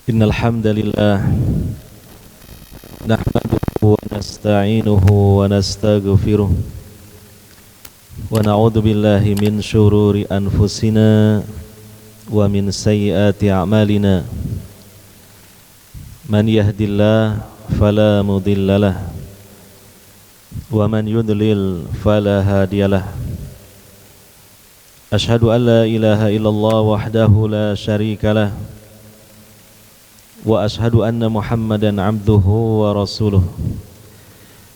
Innal hamdalillah nahmaduhu wa nasta'inuhu wa nastaghfiruh wa na'udzu billahi min shururi anfusina wa min sayyiati a'malina. Man yahdihillahu fala mudhillalah wa man yudlil fala hadiyalah. Ashhadu an la ilaha illallah wahdahu la syarikalah wa ashhadu anna Muhammadan abduhu wa rasuluh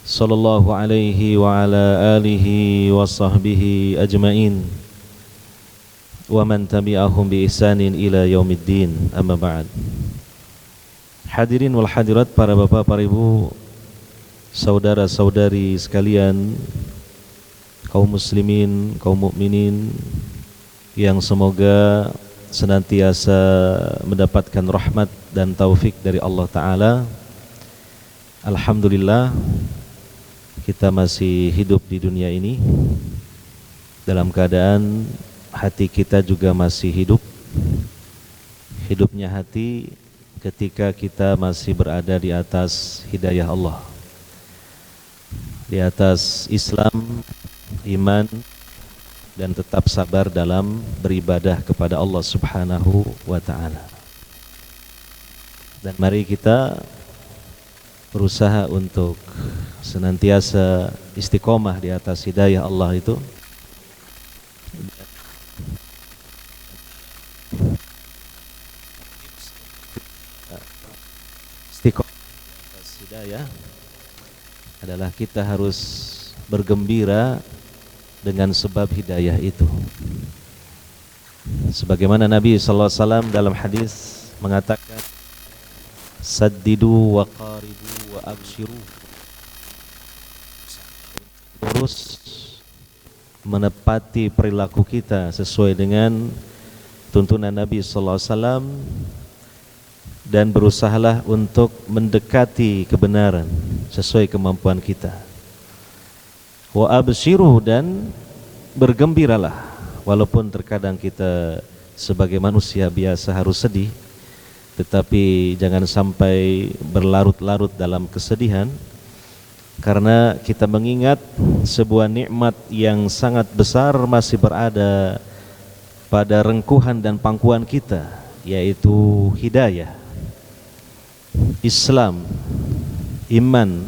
sallallahu alaihi wa ala alihi wa sahbihi ajmain wa man tabi'ahum bi ihsanin ila yaumiddin, amma ba'd. Hadirin wal hadirat, para bapak, para ibu, saudara-saudari sekalian, kaum muslimin, kaum mukminin yang semoga senantiasa mendapatkan rahmat dan taufik dari Allah Ta'ala. Alhamdulillah, kita masih hidup di dunia ini dalam keadaan hati kita juga masih hidup. Hidupnya hati ketika kita masih berada di atas hidayah Allah, di atas Islam, iman, dan tetap sabar dalam beribadah kepada Allah Subhanahu wa Ta'ala. Dan mari kita berusaha untuk senantiasa istiqomah di atas hidayah Allah itu, istiqomah di atas hidayah adalah kita harus bergembira dengan sebab hidayah itu. Sebagaimana Nabi sallallahu alaihi wasallam dalam hadis mengatakan, saddidu wa qaribu wa abshiru, terus menepati perilaku kita sesuai dengan tuntunan Nabi sallallahu alaihi wasallam, dan berusahalah untuk mendekati kebenaran sesuai kemampuan kita. Wa abshiru, dan bergembiralah, walaupun terkadang kita sebagai manusia biasa harus sedih, tetapi jangan sampai berlarut-larut dalam kesedihan, karena kita mengingat sebuah nikmat yang sangat besar masih berada pada rengkuhan dan pangkuan kita, yaitu hidayah, Islam, iman,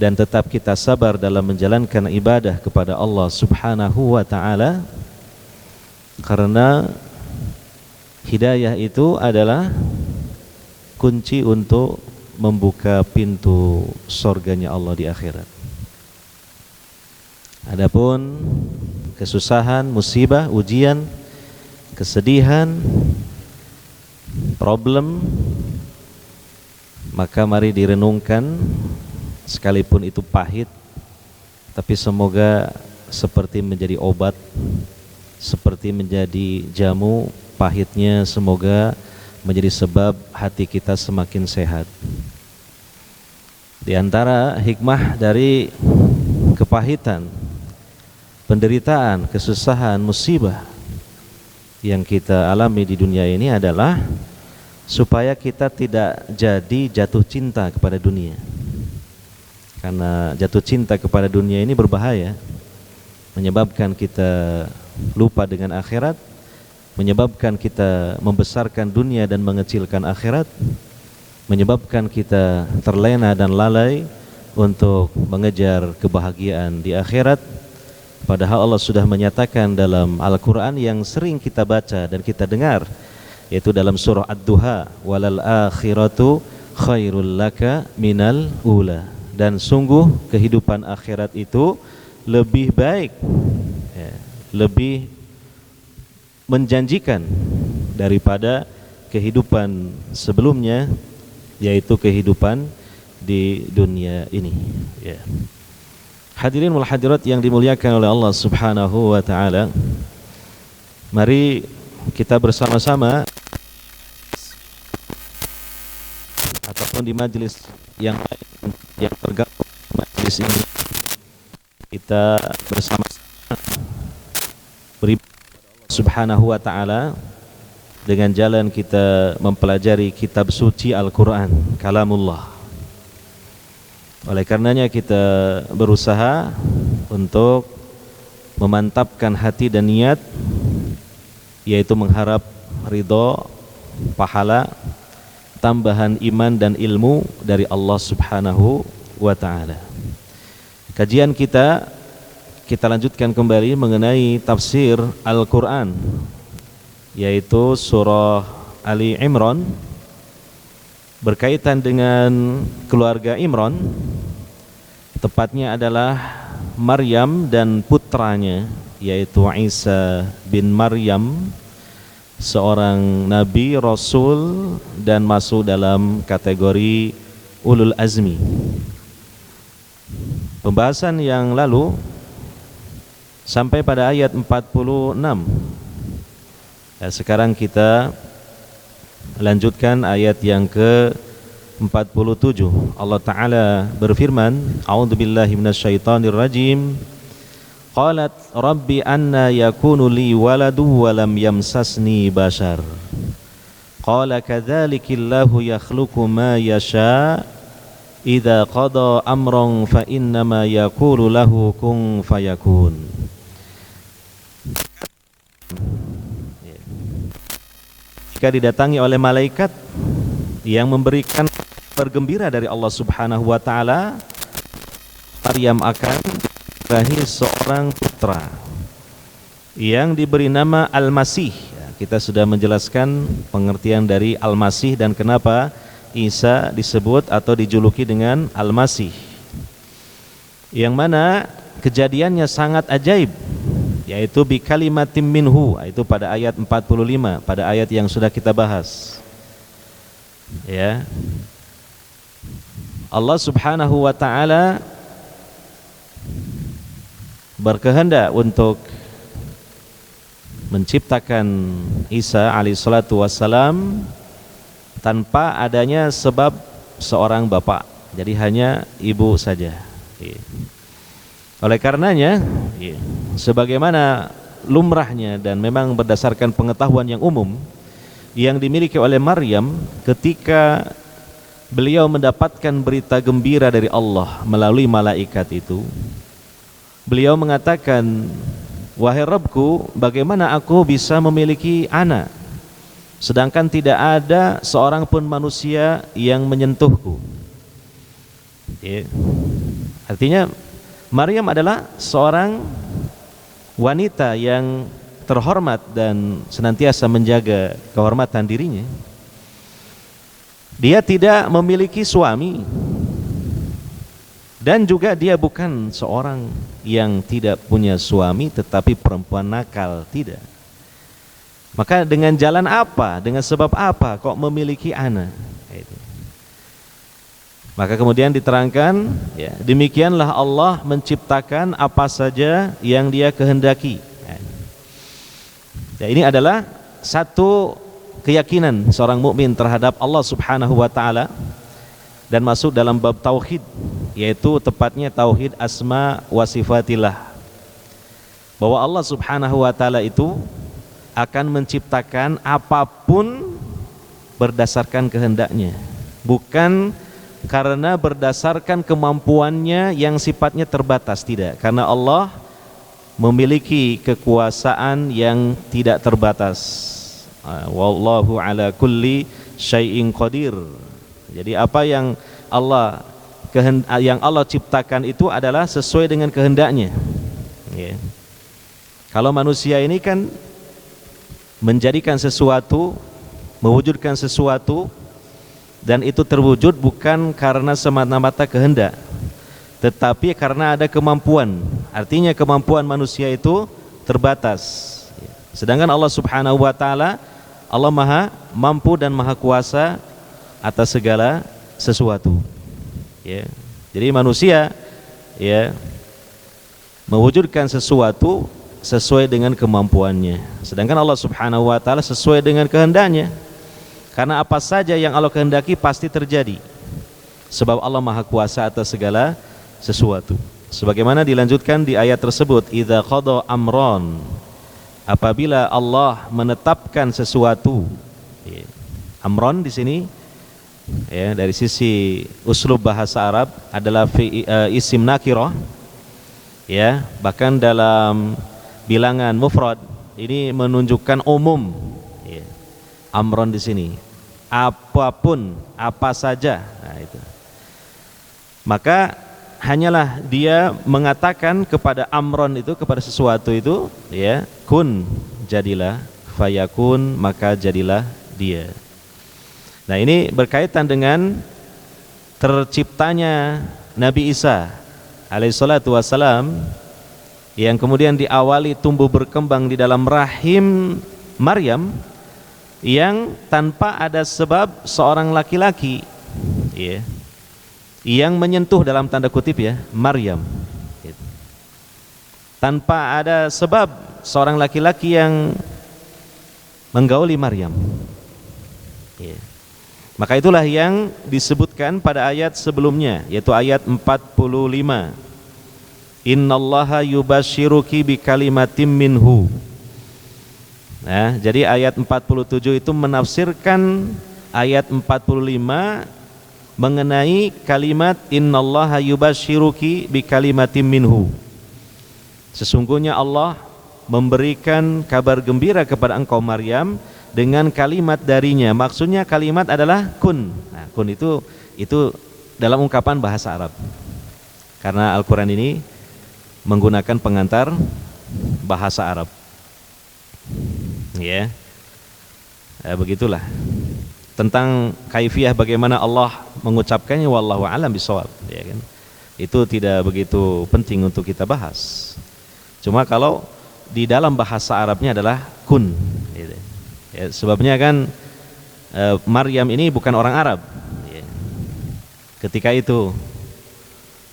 dan tetap kita sabar dalam menjalankan ibadah kepada Allah Subhanahu wa Ta'ala. Karena hidayah itu adalah kunci untuk membuka pintu surganya Allah di akhirat. Adapun kesusahan, musibah, ujian, kesedihan, problem, maka mari direnungkan. Sekalipun itu pahit, tapi semoga seperti menjadi obat, seperti menjadi jamu. Pahitnya semoga menjadi sebab hati kita semakin sehat. Di antara hikmah dari kepahitan, penderitaan, kesusahan, musibah yang kita alami di dunia ini adalah supaya kita tidak jadi jatuh cinta kepada dunia. Karena jatuh cinta kepada dunia ini berbahaya, menyebabkan kita lupa dengan akhirat, menyebabkan kita membesarkan dunia dan mengecilkan akhirat, menyebabkan kita terlena dan lalai untuk mengejar kebahagiaan di akhirat. Padahal Allah sudah menyatakan dalam Al-Quran yang sering kita baca dan kita dengar, yaitu dalam surah Ad-Duha, walal akhiratu khairul laka minal ula. Dan sungguh kehidupan akhirat itu lebih baik, lebih menjanjikan daripada kehidupan sebelumnya, yaitu kehidupan di dunia ini. Hadirin wal hadirat yang dimuliakan oleh Allah Subhanahu wa Ta'ala, mari kita bersama-sama ataupun di majelis yang lain yang tergabung di majelis ini, kita bersama beribadah kepada Allah Subhanahu wa Ta'ala dengan jalan kita mempelajari kitab suci Al-Quran, kalamullah. Oleh karenanya kita berusaha untuk memantapkan hati dan niat, yaitu mengharap ridho, pahala, tambahan iman dan ilmu dari Allah Subhanahu wa ta'ala. Kajian kita lanjutkan kembali mengenai tafsir Al-Quran, yaitu surah Ali Imran, berkaitan dengan keluarga Imran, tepatnya adalah Maryam dan putranya, yaitu Isa bin Maryam, seorang nabi, rasul, dan masuk dalam kategori ulul azmi. Pembahasan yang lalu sampai pada ayat 46. Sekarang kita lanjutkan ayat yang ke-47. Allah Ta'ala berfirman, A'udzubillahi minasyaitonirrajim. Qalat rabbi anna yakunu li waladu wa lam yamsasni bashar. Qala kadzalikillahu yakhluqu ma yasha. Idza qada amran fa innama yaqulu lahu kun fayakun. Jika didatangi oleh malaikat yang memberikan bergembira dari Allah Subhanahu wa ta'ala, Maryam akan dilahirkan seorang putra yang diberi nama Al-Masih. Kita sudah menjelaskan pengertian dari Al-Masih dan kenapa Isa disebut atau dijuluki dengan Al-Masih, yang mana kejadiannya sangat ajaib, yaitu bi kalimatim minhu, itu pada ayat 45, pada ayat yang sudah kita bahas. Ya. Allah Subhanahu wa ta'ala berkehendak untuk menciptakan Isa alaihissalatu wassalam tanpa adanya sebab seorang bapak, jadi hanya ibu saja. Oleh karenanya, sebagaimana lumrahnya dan memang berdasarkan pengetahuan yang umum yang dimiliki oleh Maryam, ketika beliau mendapatkan berita gembira dari Allah melalui malaikat itu, beliau mengatakan, wahai Rabbku, bagaimana aku bisa memiliki anak sedangkan tidak ada seorang pun manusia yang menyentuhku. Artinya Maryam adalah seorang wanita yang terhormat dan senantiasa menjaga kehormatan dirinya. Dia tidak memiliki suami, dan juga dia bukan seorang yang tidak punya suami tetapi perempuan nakal, tidak. Maka dengan jalan apa, dengan sebab apa kok memiliki anak? Maka kemudian diterangkan, ya, demikianlah Allah menciptakan apa saja yang Dia kehendaki. Ya, ini adalah satu keyakinan seorang mukmin terhadap Allah Subhanahu wa ta'ala, dan masuk dalam bab tauhid, yaitu tepatnya tauhid asma wa sifatillah, bahwa Allah Subhanahu wa ta'ala itu akan menciptakan apapun berdasarkan kehendaknya, bukan karena berdasarkan kemampuannya yang sifatnya terbatas, tidak, karena Allah memiliki kekuasaan yang tidak terbatas. Wallahu ala kulli syai'in qadir. Jadi apa yang Allah ciptakan itu adalah sesuai dengan kehendaknya. Ya. Kalau manusia ini kan menjadikan sesuatu, mewujudkan sesuatu, dan itu terwujud bukan karena semata-mata kehendak, tetapi karena ada kemampuan. Artinya kemampuan manusia itu terbatas. Sedangkan Allah Subhanahu wa ta'ala, Allah maha mampu dan maha kuasa atas segala sesuatu. Ya. Jadi manusia, ya, mewujudkan sesuatu sesuai dengan kemampuannya, sedangkan Allah Subhanahu wa ta'ala sesuai dengan kehendaknya. Karena apa saja yang Allah kehendaki pasti terjadi, sebab Allah maha kuasa atas segala sesuatu. Sebagaimana dilanjutkan di ayat tersebut, idza qada amran, apabila Allah menetapkan sesuatu, ya, amron di sini ya dari sisi uslub bahasa Arab adalah isim nakirah, ya, bahkan dalam bilangan mufrad ini menunjukkan umum, ya. Amron di sini apapun, apa saja, nah itu. Maka hanyalah dia mengatakan kepada amron itu, kepada sesuatu itu, ya, kun, jadilah, fayakun, maka jadilah dia. Nah, ini berkaitan dengan terciptanya Nabi Isa alaihissalatu wassalam, yang kemudian diawali tumbuh berkembang di dalam rahim Maryam, yang tanpa ada sebab seorang laki-laki, ya, yang menyentuh, dalam tanda kutip ya, Maryam, tanpa ada sebab seorang laki-laki yang menggauli Maryam, ya. Maka itulah yang disebutkan pada ayat sebelumnya, yaitu ayat 45, innallaha yubashiruki bikalimatim minhu. Nah, jadi ayat 47 itu menafsirkan ayat 45 mengenai kalimat innallaha yubashiruki bikalimatim minhu. Sesungguhnya Allah memberikan kabar gembira kepada engkau Maryam dengan kalimat darinya. Maksudnya kalimat adalah kun. Nah, kun itu dalam ungkapan bahasa Arab. Karena Al-Qur'an ini menggunakan pengantar bahasa Arab. Ya. Begitulah. Tentang kaifiyah bagaimana Allah mengucapkannya, wallahu a'lam bishawab, ya kan? Itu tidak begitu penting untuk kita bahas. Cuma kalau di dalam bahasa Arabnya adalah kun, gitu. Ya, sebabnya kan Maryam ini bukan orang Arab, ya, ketika itu,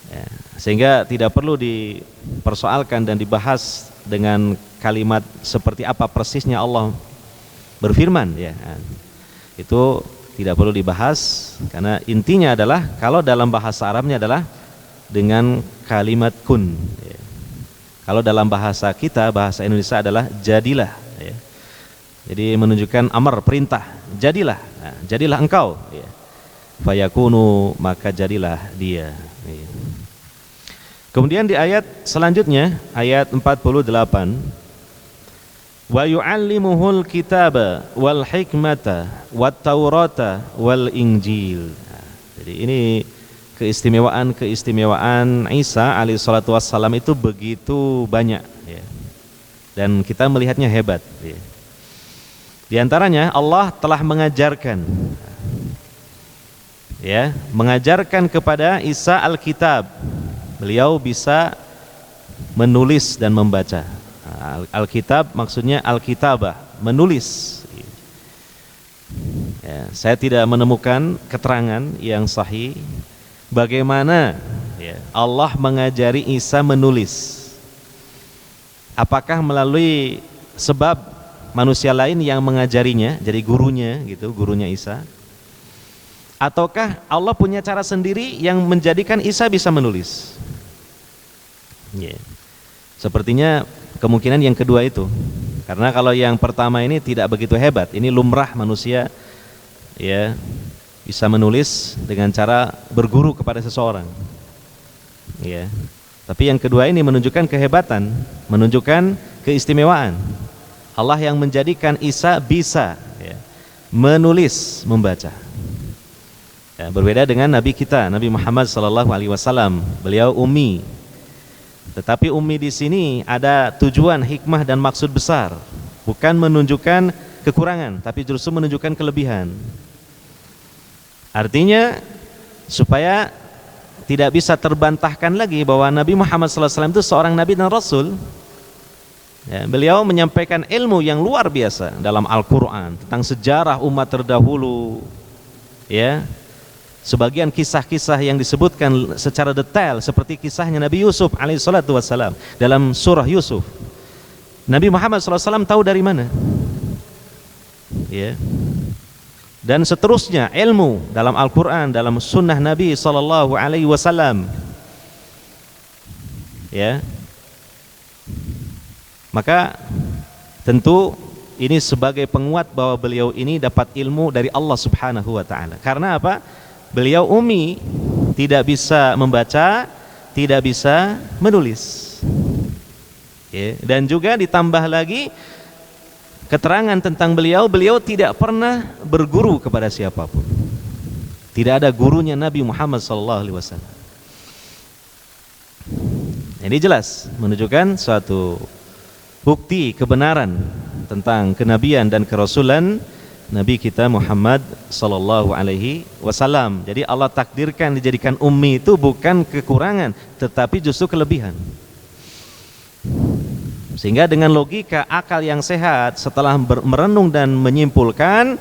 ya, sehingga tidak perlu dipersoalkan dan dibahas dengan kalimat seperti apa persisnya Allah berfirman, ya. Itu tidak perlu dibahas, karena intinya adalah kalau dalam bahasa Arabnya adalah dengan kalimat kun, ya. Kalau dalam bahasa kita, bahasa Indonesia adalah jadilah, ya. Jadi menunjukkan amar, perintah, jadilah, nah, jadilah engkau, ya. Fayakunu, maka jadilah dia, ya. Kemudian di ayat selanjutnya, ayat 48, wa yu'allimuhul kitaba wal hikmata wat taurata wal injil. Nah, jadi ini keistimewaan Isa alaihissalatu wassalam itu begitu banyak, ya. Dan kita melihatnya hebat, ya. Di antaranya Allah telah mengajarkan, ya, mengajarkan kepada Isa Alkitab. Beliau bisa menulis dan membaca. Alkitab maksudnya Alkitabah, menulis, ya. Saya tidak menemukan keterangan yang sahih bagaimana, ya, Allah mengajari Isa menulis. Apakah melalui sebab manusia lain yang mengajarinya, jadi gurunya gitu, gurunya Isa, ataukah Allah punya cara sendiri yang menjadikan Isa bisa menulis, ya. Sepertinya kemungkinan yang kedua itu, karena kalau yang pertama ini tidak begitu hebat, ini lumrah manusia, ya, bisa menulis dengan cara berguru kepada seseorang, ya. Tapi yang kedua ini menunjukkan kehebatan, menunjukkan keistimewaan Allah yang menjadikan Isa bisa, ya, menulis, membaca, ya. Berbeda dengan Nabi kita, Nabi Muhammad SAW, beliau ummi. Tetapi ummi di sini ada tujuan, hikmah dan maksud besar, bukan menunjukkan kekurangan, tapi justru menunjukkan kelebihan. Artinya supaya tidak bisa terbantahkan lagi bahwa Nabi Muhammad SAW itu seorang Nabi dan Rasul, ya, beliau menyampaikan ilmu yang luar biasa dalam Al-Quran tentang sejarah umat terdahulu, ya. Sebagian kisah-kisah yang disebutkan secara detail seperti kisahnya Nabi Yusuf alaihissalatu wassalam dalam surah Yusuf. Nabi Muhammad SAW tahu dari mana, ya. Dan seterusnya ilmu dalam Al-Quran, dalam sunnah Nabi SAW, ya. Maka tentu ini sebagai penguat bahwa beliau ini dapat ilmu dari Allah Subhanahu wa taala. Karena apa? Beliau ummi, tidak bisa membaca, tidak bisa menulis. Ya, dan juga ditambah lagi keterangan tentang beliau, beliau tidak pernah berguru kepada siapapun. Tidak ada gurunya Nabi Muhammad SAW. Ini jelas menunjukkan suatu bukti kebenaran tentang kenabian dan kerasulan Nabi kita Muhammad sallallahu alaihi wasallam. Jadi Allah takdirkan dijadikan ummi itu bukan kekurangan, tetapi justru kelebihan. Sehingga dengan logika akal yang sehat, setelah merenung dan menyimpulkan,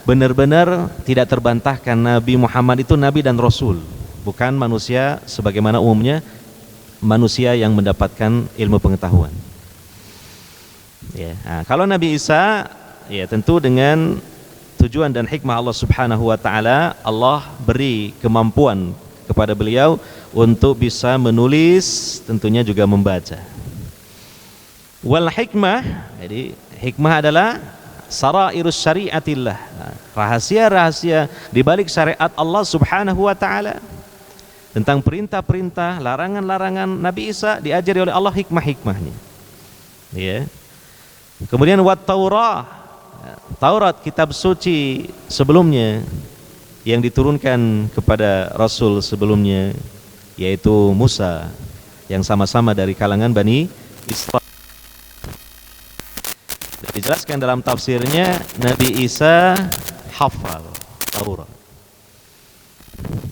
benar-benar tidak terbantahkan Nabi Muhammad itu nabi dan rasul, bukan manusia sebagaimana umumnya manusia yang mendapatkan ilmu pengetahuan. Ya, nah, kalau Nabi Isa, ya tentu dengan tujuan dan hikmah Allah Subhanahu wa taala, Allah beri kemampuan kepada beliau untuk bisa menulis, tentunya juga membaca. Wal hikmah, jadi hikmah adalah sarairus syariatillah, rahasia-rahasia di balik syariat Allah Subhanahu wa taala. Tentang perintah-perintah, larangan-larangan Nabi Isa diajari oleh Allah hikmah-hikmahnya. Ya. Kemudian wat Taurah, Taurat kitab suci sebelumnya yang diturunkan kepada Rasul sebelumnya, yaitu Musa, yang sama-sama dari kalangan Bani Israil. Dijelaskan dalam tafsirnya Nabi Isa hafal Taurat.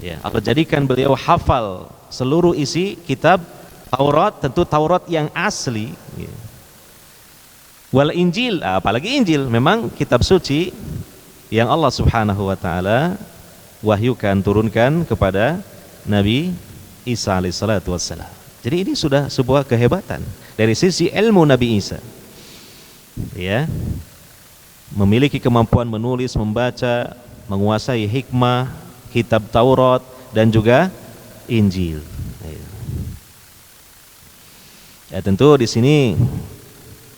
Ya, Allah jadikan beliau hafal seluruh isi kitab Taurat, tentu Taurat yang asli. Ya. Wal Injil, apalagi Injil, memang kitab suci yang Allah Subhanahu wa taala wahyukan, turunkan kepada Nabi Isa alaihissalatu wassalam. Jadi ini sudah sebuah kehebatan dari sisi ilmu Nabi Isa. Ya. Memiliki kemampuan menulis, membaca, menguasai hikmah kitab Taurat dan juga Injil. Ya, tentu di sini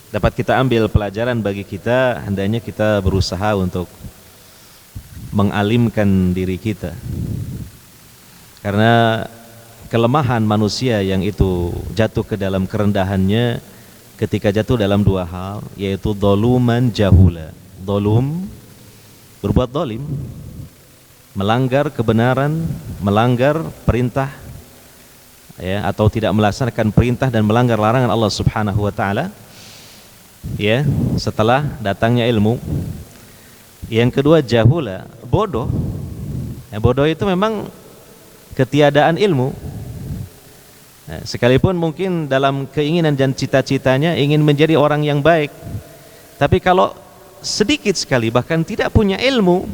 dapat kita ambil pelajaran bagi kita, hendaknya kita berusaha untuk mengalimkan diri kita. Karena kelemahan manusia yang itu jatuh ke dalam kerendahannya ketika jatuh dalam dua hal, yaitu doluman jahula. Dolum, berbuat dolim, melanggar kebenaran, melanggar perintah, ya, atau tidak melaksanakan perintah dan melanggar larangan Allah Subhanahu wa taala. Ya, setelah datangnya ilmu. Yang kedua jahula, bodoh. Ya, bodoh itu memang ketiadaan ilmu. Nah, sekalipun mungkin dalam keinginan dan cita-citanya ingin menjadi orang yang baik, tapi kalau sedikit sekali bahkan tidak punya ilmu,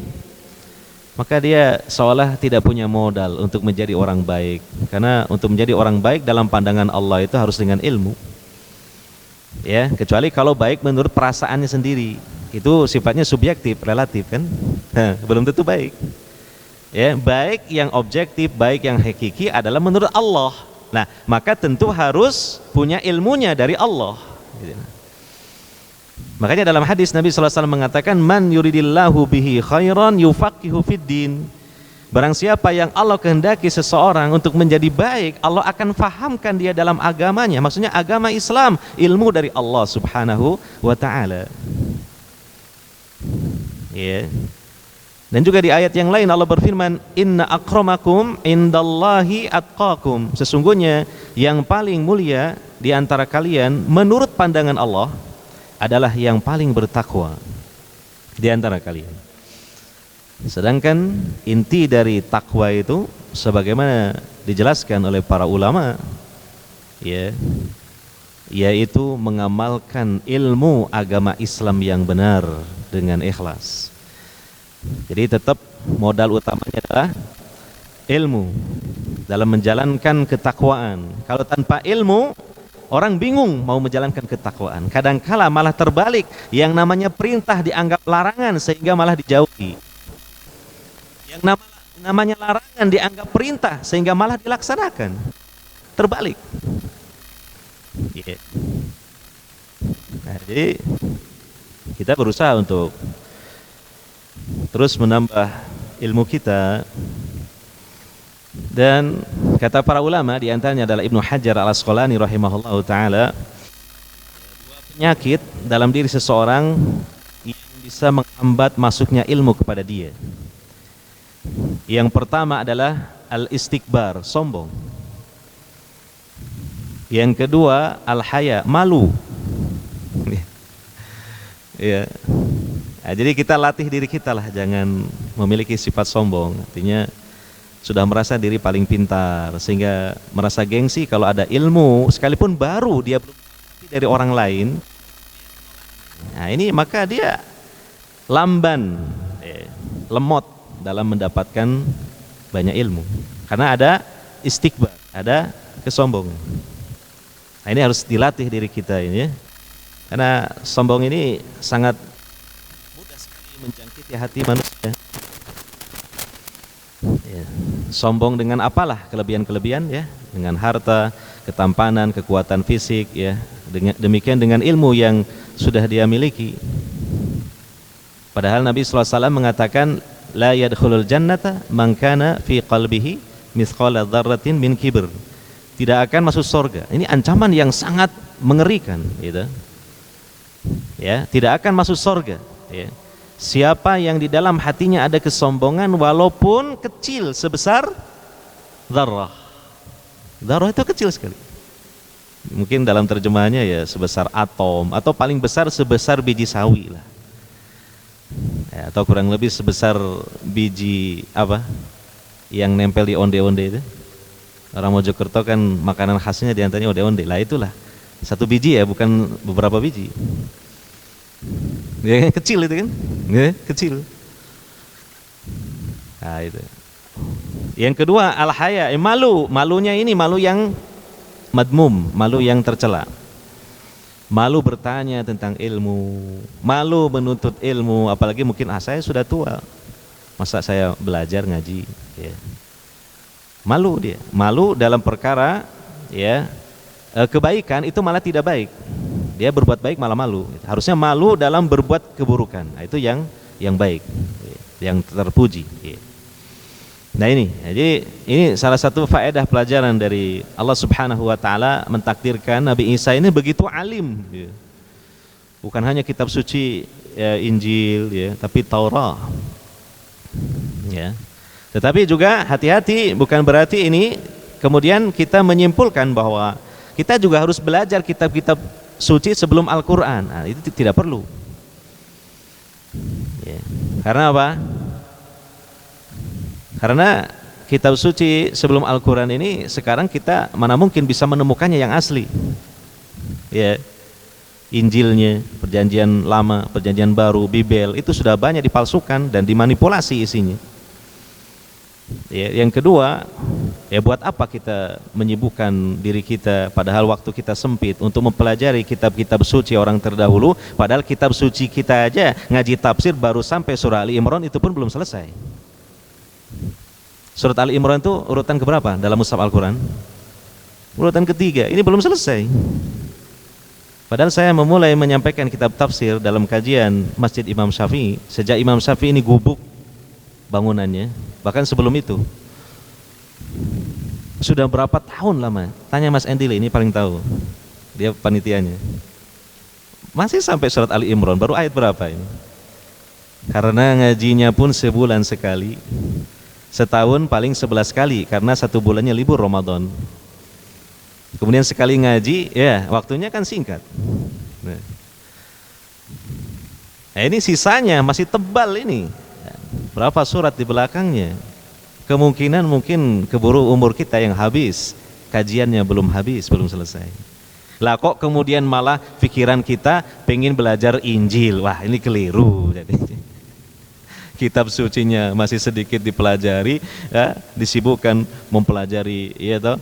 maka dia seolah tidak punya modal untuk menjadi orang baik. Karena untuk menjadi orang baik dalam pandangan Allah itu harus dengan ilmu. Ya, kecuali kalau baik menurut perasaannya sendiri, itu sifatnya subjektif, relatif kan, belum tentu baik. Ya, baik yang objektif, baik yang hakiki adalah menurut Allah. Nah, maka tentu harus punya ilmunya dari Allah. Makanya dalam hadis Nabi SAW mengatakan, man yuridillahu bihi khairan yufaqihu fid din. Barang siapa yang Allah kehendaki seseorang untuk menjadi baik, Allah akan fahamkan dia dalam agamanya. Maksudnya agama Islam, ilmu dari Allah Subhanahu wa taala. Ya. Dan juga di ayat yang lain Allah berfirman, inna akramakum indallahi atqakum. Sesungguhnya yang paling mulia di antara kalian menurut pandangan Allah adalah yang paling bertakwa di antara kalian. Sedangkan inti dari takwa itu sebagaimana dijelaskan oleh para ulama, ya, yaitu mengamalkan ilmu agama Islam yang benar dengan ikhlas. Jadi tetap modal utamanya adalah ilmu dalam menjalankan ketakwaan. Kalau tanpa ilmu, orang bingung mau menjalankan ketakwaan. Kadangkala malah terbalik, yang namanya perintah dianggap larangan sehingga malah dijauhi. Yang namanya larangan dianggap perintah sehingga malah dilaksanakan. Terbalik. Yeah. Nah, jadi Kita berusaha untuk terus menambah ilmu kita. Dan kata para ulama, di antaranya adalah Ibnu Hajar Al-Asqalani rahimahullahu taala, penyakit dalam diri seseorang yang bisa menghambat masuknya ilmu kepada dia. Yang pertama adalah al-istikbar, sombong. Yang kedua al-haya, malu. Ya. Nah, jadi kita latih diri kita lah, jangan memiliki sifat sombong. Artinya sudah merasa diri paling pintar, sehingga merasa gengsi kalau ada ilmu sekalipun baru dia belum dari orang lain. Nah ini maka dia lamban, lemot dalam mendapatkan banyak ilmu, karena ada istikbar, ada kesombongan. Nah ini harus dilatih diri kita ini ya, karena sombong ini sangat mudah sekali menjangkiti hati manusia. Ya. Sombong dengan apalah kelebihan-kelebihan ya, dengan harta, ketampanan, kekuatan fisik ya. Demikian dengan ilmu yang sudah dia miliki. Padahal Nabi SAW mengatakan la yadkhulul jannata man kana fi qalbihi mithqala dzarratin min kibr. Tidak akan masuk surga. Ini ancaman yang sangat mengerikan gitu. Ya, tidak akan masuk surga ya. Siapa yang di dalam hatinya ada kesombongan walaupun kecil sebesar dzarrah. Dzarrah itu kecil sekali. Mungkin dalam terjemahannya ya sebesar atom, atau paling besar sebesar biji sawi lah. Ya, atau kurang lebih sebesar biji apa? Yang nempel di onde-onde itu. Orang Mojokerto kan makanan khasnya diantaranya onde-onde. Lah itulah. Satu biji ya, bukan beberapa biji. Ya, kecil itu kan, ya, kecil. Nah, itu. Yang kedua al-haya, malu. Malunya ini malu yang madmum, malu yang tercela. Malu bertanya tentang ilmu, malu menuntut ilmu, apalagi mungkin saya sudah tua, masa saya belajar ngaji. Ya. Malu dia, malu dalam perkara ya kebaikan itu malah tidak baik. Dia berbuat baik malah malu. Harusnya malu dalam berbuat keburukan. Nah, itu yang baik, yang terpuji. Nah ini, jadi ini salah satu faedah pelajaran dari Allah Subhanahu Wa Taala mentakdirkan Nabi Isa ini begitu alim. Bukan hanya kitab suci ya, Injil, ya, tapi Taurat. Ya. Tetapi juga hati-hati, bukan berarti ini kemudian kita menyimpulkan bahwa kita juga harus belajar kitab-kitab suci sebelum Al-Quran. Nah, itu tidak perlu ya. Karena apa? Karena kitab suci sebelum Al-Quran ini sekarang kita mana mungkin bisa menemukannya yang asli ya. Injilnya, perjanjian lama, perjanjian baru, Bibel, itu sudah banyak dipalsukan dan dimanipulasi isinya ya. Yang kedua ya, buat apa kita menyibukkan diri kita padahal waktu kita sempit untuk mempelajari kitab-kitab suci orang terdahulu, padahal kitab suci kita aja ngaji tafsir baru sampai surah Ali Imran, itu pun belum selesai. Surat Ali Imran itu urutan keberapa dalam mushaf Al-Quran? Urutan ketiga, ini belum selesai. Padahal saya memulai menyampaikan kitab tafsir dalam kajian Masjid Imam Syafi'i sejak Imam Syafi'i ini gubuk bangunannya, bahkan sebelum itu. Sudah berapa tahun lama? Tanya Mas Endile, ini paling tahu. Dia panitianya. Masih sampai surat Ali Imran, baru ayat berapa ini? Karena ngajinya pun sebulan sekali. Setahun paling 11 kali, karena satu bulannya libur Ramadan. Kemudian sekali ngaji, ya waktunya kan singkat. Nah, ini sisanya masih tebal ini. Berapa surat di belakangnya? Kemungkinan mungkin keburu umur kita yang habis, kajiannya belum habis, belum selesai. Lah kok kemudian malah pikiran kita pengen belajar Injil? Wah, ini keliru. Jadi kitab sucinya masih sedikit dipelajari, ya, disibukkan mempelajari ya toh,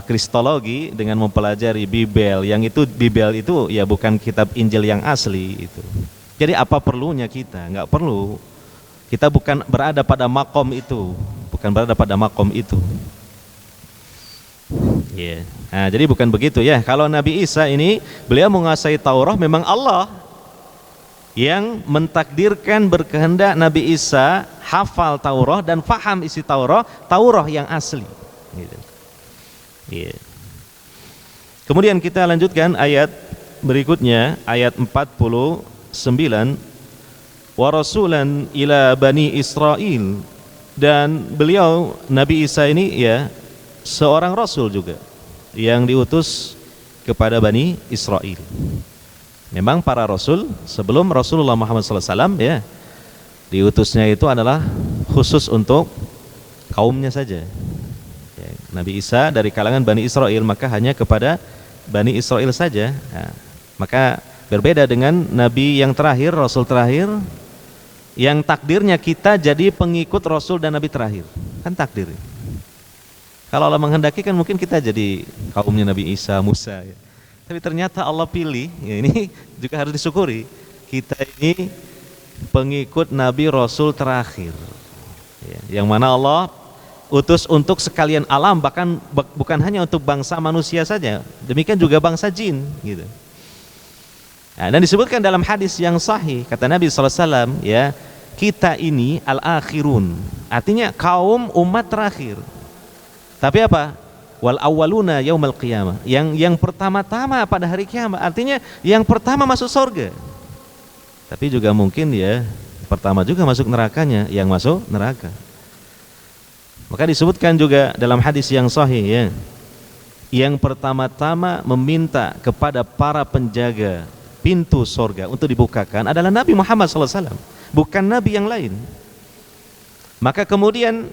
kristologi dengan mempelajari Bibel. Yang itu Bibel itu ya bukan kitab Injil yang asli itu. Jadi apa perlunya kita? Enggak perlu. Kita bukan berada pada makom itu, bukan berada pada makom itu. Yeah. Nah, jadi bukan begitu ya. Kalau Nabi Isa ini beliau menguasai Taurat memang Allah yang mentakdirkan berkehendak Nabi Isa hafal Taurat dan faham isi Taurat yang asli gitu. Yeah. Kemudian kita lanjutkan ayat berikutnya, ayat 49, wa rasulan ila bani Israel, dan beliau Nabi Isa ini ya seorang rasul juga yang diutus kepada Bani Israel. Memang para rasul sebelum Rasulullah Muhammad SAW ya diutusnya itu adalah khusus untuk kaumnya saja ya, Nabi Isa dari kalangan Bani Israel, maka hanya kepada Bani Israel saja. Nah, maka berbeda dengan Nabi yang terakhir, Rasul terakhir, yang takdirnya kita jadi pengikut Rasul dan Nabi terakhir. Kan takdir. Kalau Allah menghendaki kan mungkin kita jadi kaumnya Nabi Isa, Musa ya. Tapi ternyata Allah pilih, ya ini juga harus disyukuri. Kita ini pengikut Nabi Rasul terakhir ya, yang mana Allah utus untuk sekalian alam, bahkan bukan hanya untuk bangsa manusia saja, demikian juga bangsa jin gitu. Nah, dan disebutkan dalam hadis yang sahih, kata Nabi SAW ya, kita ini al-akhirun, artinya kaum umat terakhir. Tapi apa? Wal awwaluna yaumal qiyamah, yang pertama-tama pada hari kiamat, artinya yang pertama masuk surga. Tapi juga mungkin ya pertama juga masuk nerakanya, yang masuk neraka. Maka disebutkan juga dalam hadis yang sahih ya, yang pertama-tama meminta kepada para penjaga pintu surga untuk dibukakan adalah Nabi Muhammad SAW, bukan Nabi yang lain. Maka kemudian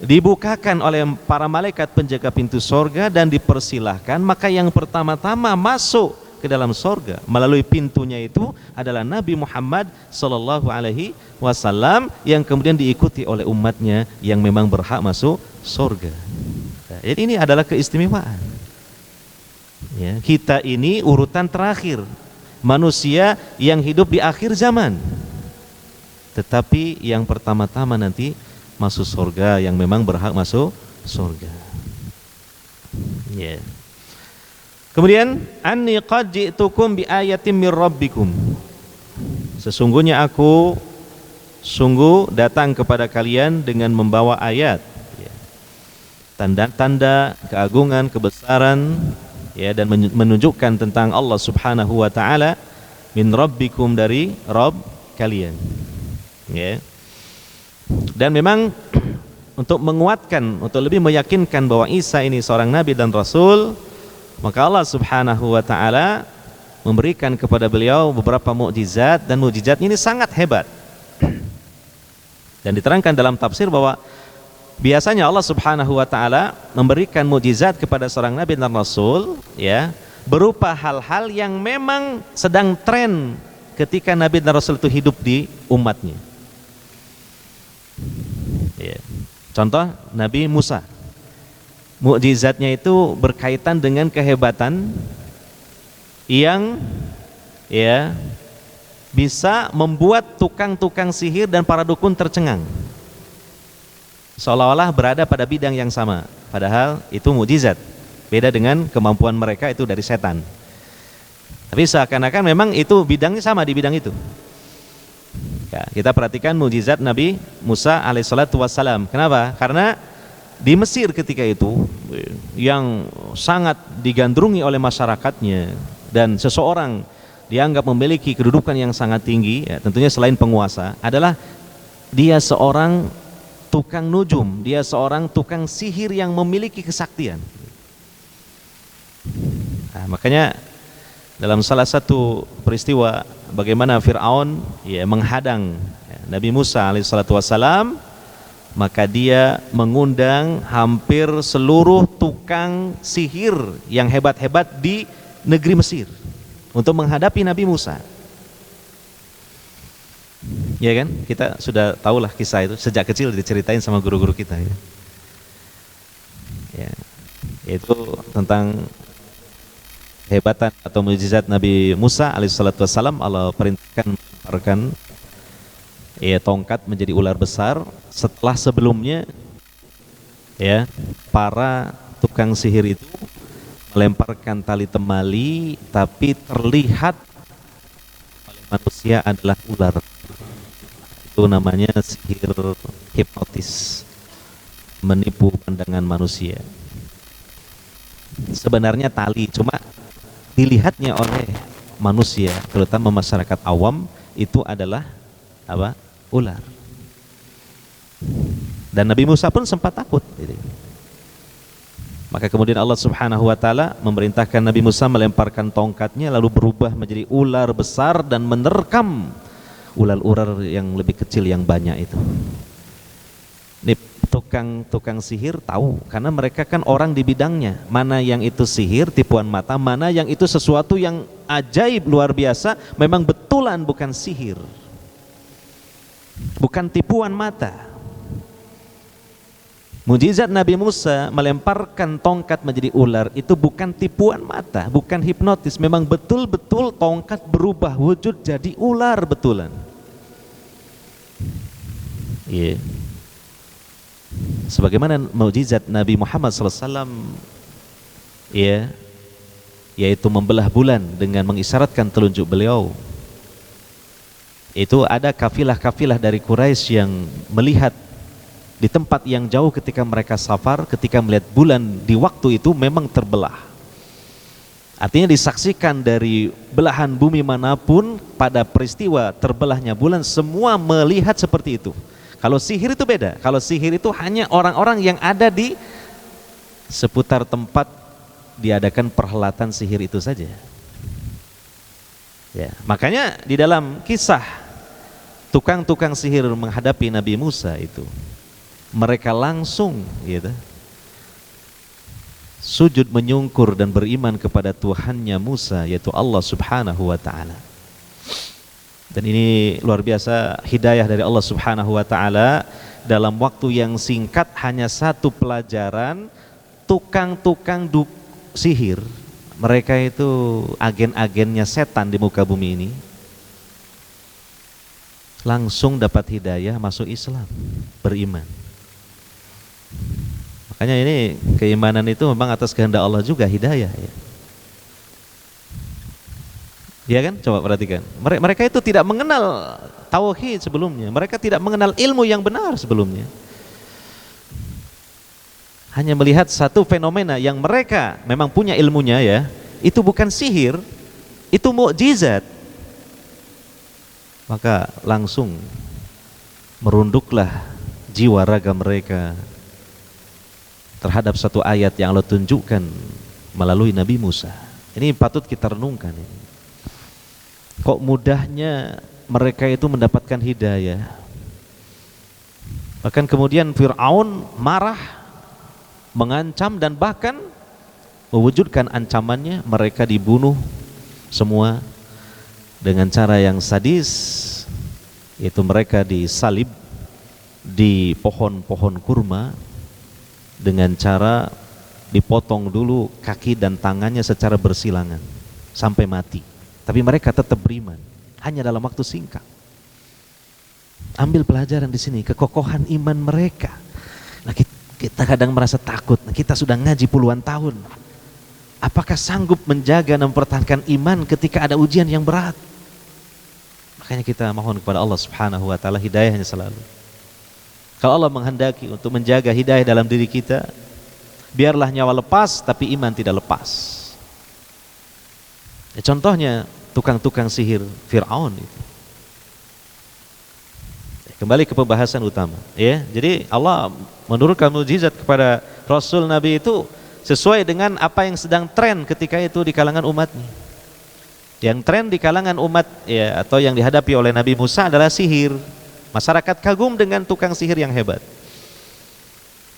dibukakan oleh para malaikat penjaga pintu surga dan dipersilahkan, maka yang pertama-tama masuk ke dalam surga melalui pintunya itu adalah Nabi Muhammad sallallahu alaihi wasallam, yang kemudian diikuti oleh umatnya yang memang berhak masuk surga. Nah, jadi ini adalah keistimewaan ya, kita ini urutan terakhir manusia yang hidup di akhir zaman, tetapi yang pertama-tama nanti masuk surga, yang memang berhak masuk surga. Ya. Kemudian anni qad ji'tukum bi ayatin mir rabbikum. Sesungguhnya aku sungguh datang kepada kalian dengan membawa ayat ya, tanda-tanda keagungan, kebesaran ya, dan menunjukkan tentang Allah Subhanahu wa taala, min rabbikum, dari Rabb kalian. Ya. Dan memang untuk menguatkan, untuk lebih meyakinkan bahwa Isa ini seorang nabi dan rasul, maka Allah Subhanahu wa taala memberikan kepada beliau beberapa mukjizat, dan mukjizat ini sangat hebat. Dan diterangkan dalam tafsir bahwa biasanya Allah Subhanahu wa taala memberikan mukjizat kepada seorang nabi dan rasul ya, berupa hal-hal yang memang sedang tren ketika nabi dan rasul itu hidup di umatnya. Ya. Contoh Nabi Musa, mukjizatnya itu berkaitan dengan kehebatan yang ya bisa membuat tukang-tukang sihir dan para dukun tercengang, seolah-olah berada pada bidang yang sama, padahal itu mukjizat, beda dengan kemampuan mereka itu dari setan, tapi seakan-akan memang itu bidangnya sama di bidang itu. Ya, kita perhatikan mukjizat Nabi Musa alaihissalatu wassalam. Kenapa? Karena di Mesir ketika itu yang sangat digandrungi oleh masyarakatnya, dan seseorang dianggap memiliki kedudukan yang sangat tinggi ya, tentunya selain penguasa, adalah dia seorang tukang nujum, dia seorang tukang sihir yang memiliki kesaktian. Nah, makanya dalam salah satu peristiwa bagaimana Fir'aun ya, menghadang ya, Nabi Musa alaihissalatu wassalam, maka dia mengundang hampir seluruh tukang sihir yang hebat-hebat di negeri Mesir untuk menghadapi Nabi Musa. Ya kan, kita sudah tahulah kisah itu, sejak kecil diceritain sama guru-guru kita ya. Ya, yaitu tentang kehebatan atau mukjizat Nabi Musa alaihissalatu wassalam. Allah perintahkan melemparkan ya tongkat menjadi ular besar, setelah sebelumnya ya para tukang sihir itu melemparkan tali temali, tapi terlihat oleh manusia adalah ular. Itu namanya sihir hipnotis, menipu pandangan manusia. Sebenarnya tali, cuma dilihatnya oleh manusia, terutama masyarakat awam, itu adalah apa? Ular. Dan Nabi Musa pun sempat takut. Maka kemudian Allah Subhanahu wa taala memerintahkan Nabi Musa melemparkan tongkatnya, lalu berubah menjadi ular besar dan menerkam ular-ular yang lebih kecil yang banyak itu. Ini tukang sihir tahu, karena mereka kan orang di bidangnya, mana yang itu sihir, tipuan mata, mana yang itu sesuatu yang ajaib luar biasa, memang betulan, bukan sihir, bukan tipuan mata. Mujizat Nabi Musa melemparkan tongkat menjadi ular itu bukan tipuan mata, bukan hipnotis, memang betul-betul tongkat berubah wujud jadi ular betulan. Iya. Sebagaimana mujizat Nabi Muhammad SAW, ya, yaitu membelah bulan dengan mengisyaratkan telunjuk beliau. Itu ada kafilah-kafilah dari Quraisy yang melihat di tempat yang jauh ketika mereka safar, ketika melihat bulan di waktu itu memang terbelah. Artinya disaksikan dari belahan bumi manapun pada peristiwa terbelahnya bulan, semua melihat seperti itu. Kalau sihir itu beda. Kalau sihir itu hanya orang-orang yang ada di seputar tempat diadakan perhelatan sihir itu saja. Ya, makanya di dalam kisah tukang-tukang sihir menghadapi Nabi Musa itu, mereka langsung gitu sujud menyungkur dan beriman kepada Tuhannya Musa, yaitu Allah Subhanahu wa taala. Dan ini luar biasa hidayah dari Allah Subhanahu wa taala. Dalam waktu yang singkat, hanya satu pelajaran, tukang-tukang sihir, mereka itu agen-agennya setan di muka bumi ini, langsung dapat hidayah, masuk Islam, beriman. Makanya ini keimanan itu memang atas kehendak Allah juga, hidayah ya. Ya kan? Coba perhatikan. Mereka itu tidak mengenal tauhid sebelumnya. Mereka tidak mengenal ilmu yang benar sebelumnya. Hanya melihat satu fenomena yang mereka memang punya ilmunya ya. Itu bukan sihir, itu mukjizat. Maka langsung merunduklah jiwa raga mereka terhadap satu ayat yang Allah tunjukkan melalui Nabi Musa. Ini patut kita renungkan ini. Kok mudahnya mereka itu mendapatkan hidayah. Bahkan kemudian Fir'aun marah, mengancam, dan bahkan mewujudkan ancamannya, mereka dibunuh semua dengan cara yang sadis, yaitu mereka disalib di pohon-pohon kurma dengan cara dipotong dulu kaki dan tangannya secara bersilangan sampai mati. Tapi mereka tetap beriman, hanya dalam waktu singkat. Ambil pelajaran di sini, kekokohan iman mereka. Nah, kita kadang merasa takut. Nah, kita sudah ngaji puluhan tahun. Apakah sanggup menjaga dan mempertahankan iman ketika ada ujian yang berat? Makanya kita mohon kepada Allah Subhanahu wa taala hidayahnya selalu. Kalau Allah menghendaki untuk menjaga hidayah dalam diri kita, biarlah nyawa lepas tapi iman tidak lepas. Ya, contohnya tukang-tukang sihir Fir'aun itu. Kembali ke pembahasan utama ya. Jadi Allah menurunkan mukjizat kepada Rasul Nabi itu sesuai dengan apa yang sedang tren ketika itu di kalangan umatnya. Yang tren di kalangan umat ya, atau yang dihadapi oleh Nabi Musa adalah sihir. Masyarakat kagum dengan tukang sihir yang hebat.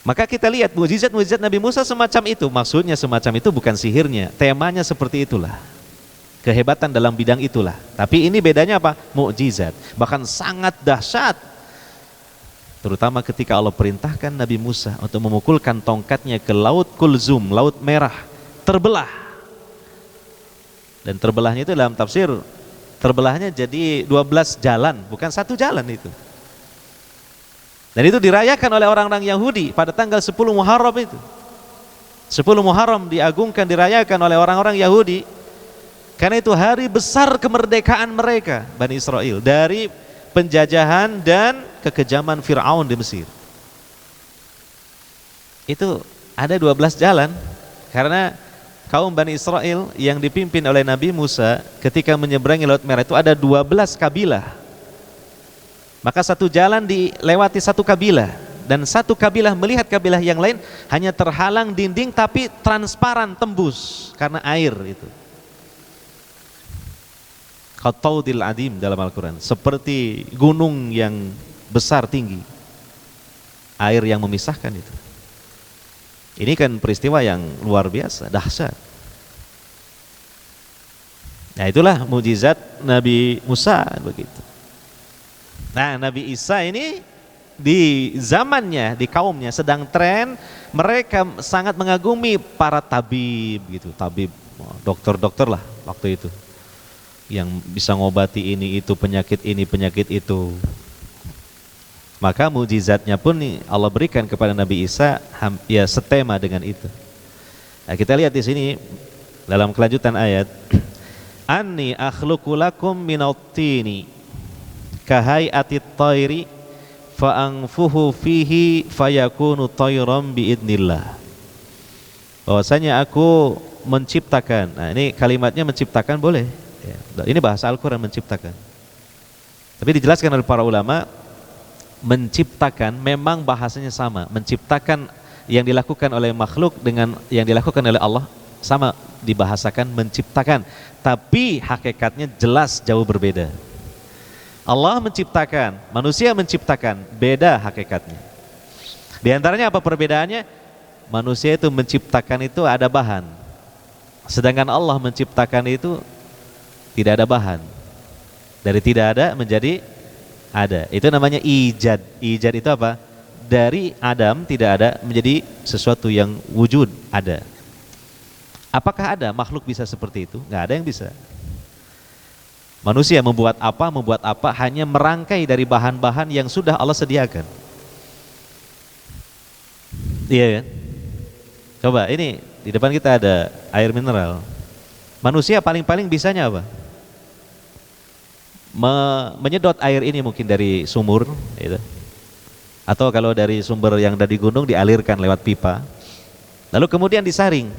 Maka kita lihat mukjizat-mukjizat Nabi Musa semacam itu. Maksudnya semacam itu bukan sihirnya, temanya seperti itulah. Kehebatan dalam bidang itulah. Tapi ini bedanya apa? Mukjizat. Bahkan sangat dahsyat. Terutama ketika Allah perintahkan Nabi Musa untuk memukulkan tongkatnya ke laut Kulzum, laut merah, terbelah. Dan terbelahnya itu dalam tafsir, terbelahnya jadi 12 jalan, bukan satu jalan itu. Dan itu dirayakan oleh orang-orang Yahudi pada tanggal 10 Muharram itu. 10 Muharram diagungkan, dirayakan oleh orang-orang Yahudi. Karena itu hari besar kemerdekaan mereka, Bani Israel, dari penjajahan dan kekejaman Fir'aun di Mesir. Itu ada 12 jalan, karena kaum Bani Israel yang dipimpin oleh Nabi Musa ketika menyeberangi Laut Merah itu ada 12 kabilah. Maka satu jalan dilewati satu kabilah, dan satu kabilah melihat kabilah yang lain hanya terhalang dinding tapi transparan, tembus karena air itu. Qataudil adim dalam Al-Quran, seperti gunung yang besar tinggi, air yang memisahkan itu. Ini kan peristiwa yang luar biasa, dahsyat. Nah, itulah mukjizat Nabi Musa begitu. Nah, Nabi Isa ini di zamannya, di kaumnya sedang tren, mereka sangat mengagumi para tabib gitu, tabib, dokter-dokter lah waktu itu, yang bisa ngobati ini itu, penyakit itu. Maka mukjizatnya pun Allah berikan kepada Nabi Isa ya setema dengan itu. Nah, kita lihat di sini dalam kelanjutan ayat, Anni akhluqu lakum minat tini kahai'atit thairi fa'anfuhu fihi fayakunu thayran biidnillah. Bahwasanya aku menciptakan. Nah, ini kalimatnya menciptakan boleh. Ya, ini bahasa Al-Quran, menciptakan. Tapi dijelaskan oleh para ulama, menciptakan memang bahasanya sama. Menciptakan yang dilakukan oleh makhluk dengan yang dilakukan oleh Allah sama, dibahasakan menciptakan. Tapi hakikatnya jelas jauh berbeda. Allah menciptakan, manusia menciptakan, beda hakikatnya. Di antaranya apa perbedaannya? Manusia itu menciptakan itu ada bahan, sedangkan Allah menciptakan itu tidak ada bahan. Dari tidak ada menjadi ada. Itu namanya ijad. Ijad itu apa? Dari Adam tidak ada menjadi sesuatu yang wujud, ada. Apakah ada makhluk bisa seperti itu? Nggak ada yang bisa. Manusia membuat apa hanya merangkai dari bahan-bahan yang sudah Allah sediakan. Iya kan? Coba ini di depan kita ada air mineral. Manusia paling-paling bisanya apa? Menyedot air ini mungkin dari sumur gitu. Atau kalau dari sumber yang dari gunung dialirkan lewat pipa, lalu kemudian disaring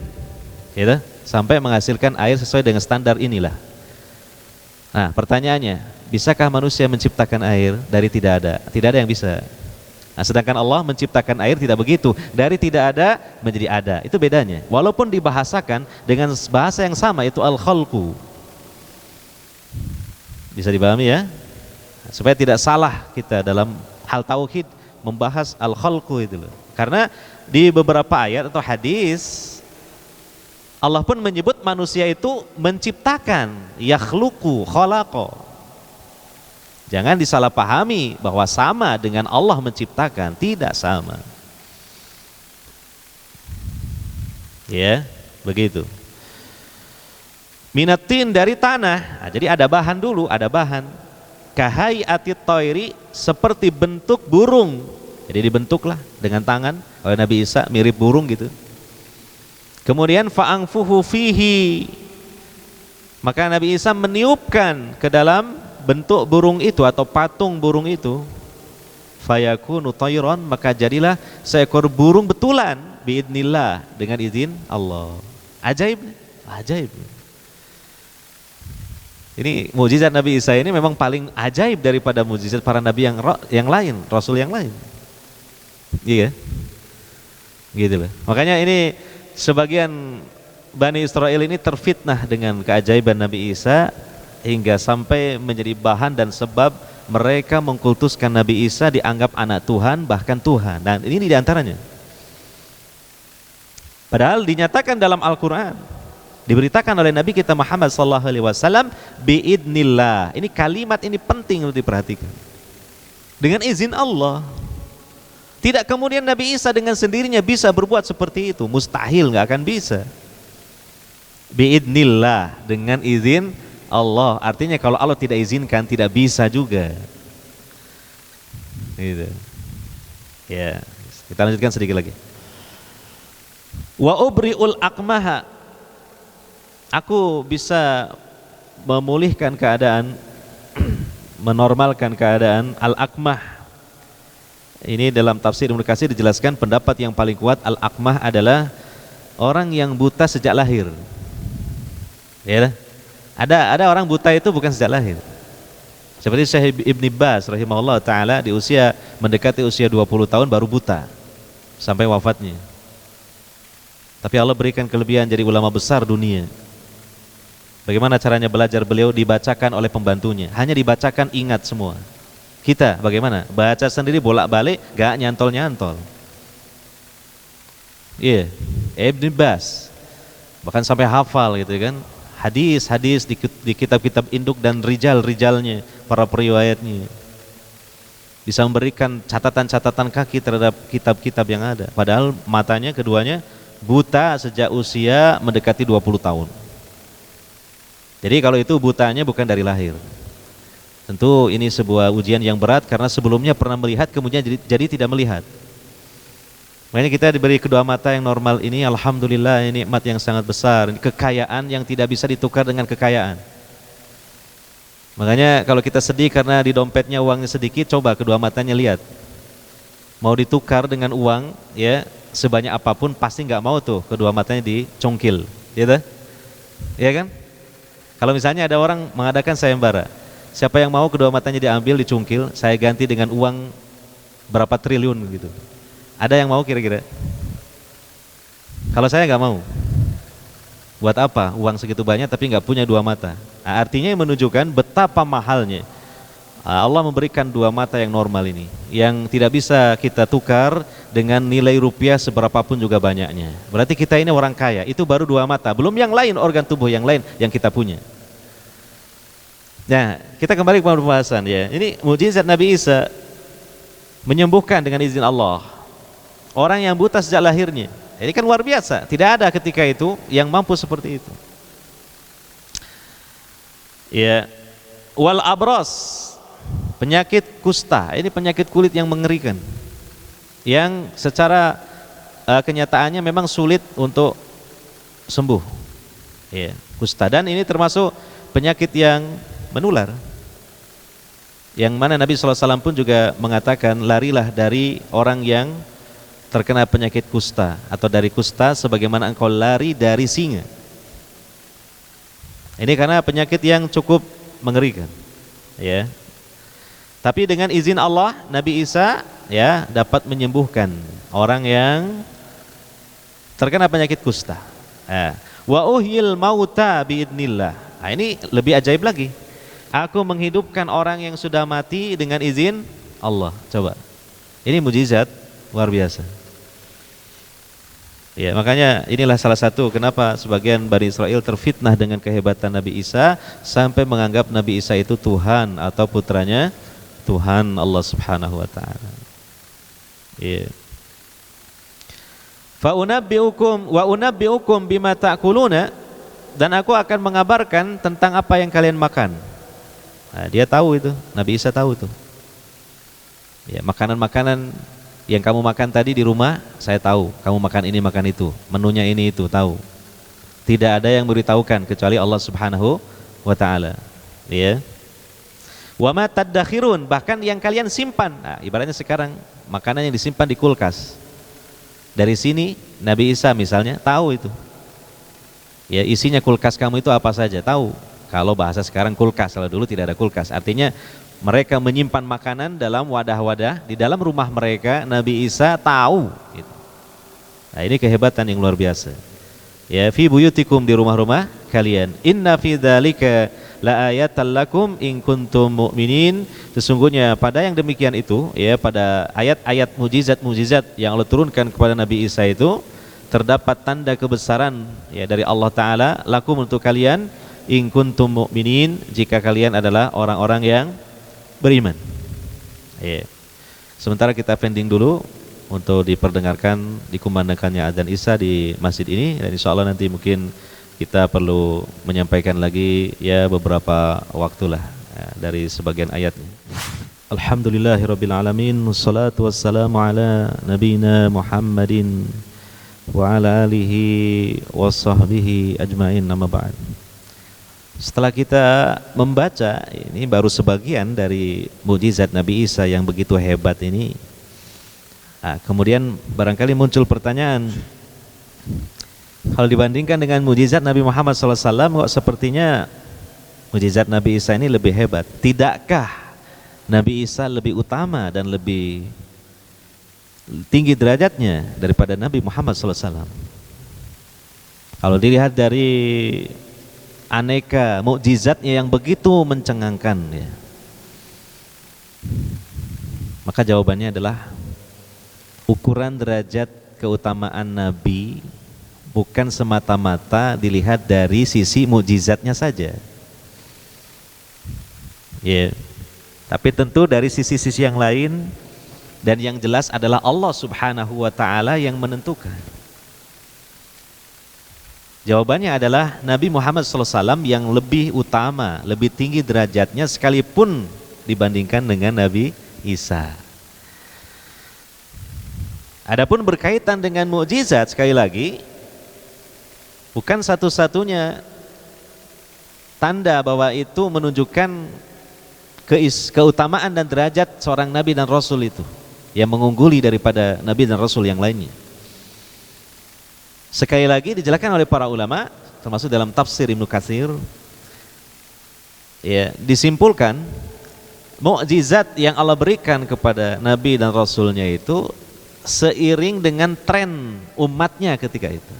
gitu, sampai menghasilkan air sesuai dengan standar inilah. Nah, pertanyaannya, bisakah manusia menciptakan air dari tidak ada? Tidak ada yang bisa. Nah, sedangkan Allah menciptakan air tidak begitu, dari tidak ada menjadi ada. Itu bedanya. Walaupun dibahasakan dengan bahasa yang sama, itu al-khalqu. Bisa dipahami ya? Supaya tidak salah kita dalam hal tauhid membahas al-khalqu itu loh. Karena di beberapa ayat atau hadis Allah pun menyebut manusia itu menciptakan, yakhluqu, khalaqa. Jangan disalahpahami bahwa sama dengan Allah menciptakan, tidak sama. Ya, begitu. Minatin dari tanah. Nah, jadi ada bahan dulu, ada bahan. Kahai'atit thairi, seperti bentuk burung. Jadi dibentuklah dengan tangan oleh Nabi Isa mirip burung gitu. Kemudian fa'anfuhu fihi, maka Nabi Isa meniupkan ke dalam bentuk burung itu atau patung burung itu, fayakunu thayran, maka jadilah seekor burung betulan biidnillah, dengan izin Allah. Ajaib, ajaib. Ini mukjizat Nabi Isa ini memang paling ajaib daripada mukjizat para nabi yang lain, rasul yang lain. Iya, gitu loh. Makanya ini sebagian Bani Israel ini terfitnah dengan keajaiban Nabi Isa hingga sampai menjadi bahan dan sebab mereka mengkultuskan Nabi Isa, dianggap anak Tuhan, bahkan Tuhan. Dan ini diantaranya. Padahal dinyatakan dalam Al-Quran, diberitakan oleh Nabi kita Muhammad SAW, biidnillah. Ini kalimat ini penting untuk diperhatikan. Dengan izin Allah. Tidak kemudian Nabi Isa dengan sendirinya bisa berbuat seperti itu, mustahil, nggak akan bisa. Biidnillah, dengan izin Allah. Artinya kalau Allah tidak izinkan tidak bisa juga. Gitu. Ya, kita lanjutkan sedikit lagi. Wa ubri'ul akmaha, aku bisa memulihkan keadaan, menormalkan keadaan al-akmah. Ini dalam tafsir Ibnu Katsir dijelaskan pendapat yang paling kuat al-akmah adalah orang yang buta sejak lahir. Ya, ada orang buta itu bukan sejak lahir. Seperti Syekh Ibn Baz rahimahullah taala di usia mendekati usia 20 tahun baru buta sampai wafatnya. Tapi Allah berikan kelebihan jadi ulama besar dunia. Bagaimana caranya belajar beliau? Dibacakan oleh pembantunya, hanya dibacakan ingat semua. Kita bagaimana? Baca sendiri bolak-balik, gak nyantol-nyantol. Iya, Ibn Baz bahkan sampai hafal gitu kan, hadis-hadis di kitab-kitab induk dan rijal-rijalnya, para periwayatnya. Bisa memberikan catatan-catatan kaki terhadap kitab-kitab yang ada. Padahal matanya keduanya buta sejak usia mendekati 20 tahun. Jadi kalau itu butanya bukan dari lahir. Tentu ini sebuah ujian yang berat karena sebelumnya pernah melihat kemudian jadi tidak melihat. Makanya kita diberi kedua mata yang normal ini, alhamdulillah, ini nikmat yang sangat besar, ini kekayaan yang tidak bisa ditukar dengan kekayaan. Makanya kalau kita sedih karena di dompetnya uangnya sedikit, coba kedua matanya lihat. Mau ditukar dengan uang ya sebanyak apapun pasti nggak mau tuh kedua matanya dicongkil, gitu? Iya kan? Kalau misalnya ada orang mengadakan sayembara, siapa yang mau kedua matanya diambil, dicungkil, saya ganti dengan uang berapa triliun gitu. Ada yang mau kira-kira? Kalau saya nggak mau. Buat apa uang segitu banyak tapi nggak punya dua mata? Nah, artinya menunjukkan betapa mahalnya Allah memberikan dua mata yang normal ini, yang tidak bisa kita tukar dengan nilai rupiah seberapapun juga banyaknya. Berarti kita ini orang kaya, itu baru dua mata, belum yang lain, organ tubuh yang lain yang kita punya. Nah, kita kembali ke pembahasan ya. Ini mukjizat Nabi Isa menyembuhkan dengan izin Allah orang yang buta sejak lahirnya. Ini kan luar biasa. Tidak ada ketika itu yang mampu seperti itu. Ya, wal abros, penyakit kusta. Ini penyakit kulit yang mengerikan, yang secara kenyataannya memang sulit untuk sembuh. Ya, kusta, dan ini termasuk penyakit yang menular, yang mana Nabi SAW pun juga mengatakan larilah dari orang yang terkena penyakit kusta, atau dari kusta sebagaimana engkau lari dari singa. Ini karena penyakit yang cukup mengerikan ya. Tapi dengan izin Allah Nabi Isa ya dapat menyembuhkan orang yang terkena penyakit kusta. Wa uhyil mauta biidnillah. Nah, ini lebih ajaib lagi. Aku menghidupkan orang yang sudah mati dengan izin Allah. Coba. Ini mujizat luar biasa. Ya, makanya inilah salah satu kenapa sebagian Bani Israel terfitnah dengan kehebatan Nabi Isa sampai menganggap Nabi Isa itu Tuhan atau putranya Tuhan Allah Subhanahu wa taala. Ya. Fa unabbiukum wa unabbiukum bima ta'kuluna, dan aku akan mengabarkan tentang apa yang kalian makan. Nah, dia tahu itu, Nabi Isa tahu itu. Ya, makanan-makanan yang kamu makan tadi di rumah, saya tahu. Kamu makan ini, makan itu, menunya ini itu, tahu. Tidak ada yang memberitahukan kecuali Allah Subhanahu wa taala. Ya. Wa ma tadakhirun, bahkan yang kalian simpan. Nah, ibaratnya sekarang makanan yang disimpan di kulkas. Dari sini Nabi Isa misalnya tahu itu. Ya, isinya kulkas kamu itu apa saja, tahu. Kalau bahasa sekarang kulkas, kalau dulu tidak ada kulkas. Artinya mereka menyimpan makanan dalam wadah-wadah di dalam rumah mereka. Nabi Isa tahu gitu. Nah, ini kehebatan yang luar biasa. Ya, fi buyutikum, di rumah-rumah kalian. Inna fi dzalika la ayatan lakum in kuntum mu'minin. Sesungguhnya pada yang demikian itu, ya, pada ayat-ayat mujizat-mujizat yang Allah turunkan kepada Nabi Isa itu terdapat tanda kebesaran ya dari Allah taala lakum, untuk kalian, in kuntum mu'minin, jika kalian adalah orang-orang yang beriman. Ya. Sementara kita pending dulu untuk diperdengarkan, dikumandangkannya adzan Isya di masjid ini, dan insya Allah nanti mungkin kita perlu menyampaikan lagi ya beberapa waktulah ya, dari sebagian ayatnya. Alhamdulillahirabbil alamin, wassalatu wassalamu ala nabiyina Muhammadin wa ala alihi wa sahbihi ajmain, amma ba'd. Setelah kita membaca, ini baru sebagian dari mukjizat Nabi Isa yang begitu hebat ini. Nah, kemudian barangkali muncul pertanyaan, kalau dibandingkan dengan mukjizat Nabi Muhammad SAW, kok sepertinya mukjizat Nabi Isa ini lebih hebat. Tidakkah Nabi Isa lebih utama dan lebih tinggi derajatnya daripada Nabi Muhammad SAW? Kalau dilihat dari aneka mukjizatnya yang begitu mencengangkan, ya, maka jawabannya adalah ukuran derajat keutamaan Nabi bukan semata-mata dilihat dari sisi mukjizatnya saja, ya, tapi tentu dari sisi-sisi yang lain, dan yang jelas adalah Allah Subhanahu wa Ta'ala yang menentukan. Jawabannya adalah Nabi Muhammad SAW yang lebih utama, lebih tinggi derajatnya sekalipun dibandingkan dengan Nabi Isa. Adapun berkaitan dengan mukjizat, sekali lagi, bukan satu-satunya tanda bahwa itu menunjukkan keutamaan dan derajat seorang Nabi dan Rasul itu, yang mengungguli daripada Nabi dan Rasul yang lainnya. Sekali lagi dijelaskan oleh para ulama, termasuk dalam tafsir Ibnu Katsir, ya, disimpulkan mukjizat yang Allah berikan kepada Nabi dan Rasulnya itu seiring dengan tren umatnya ketika itu.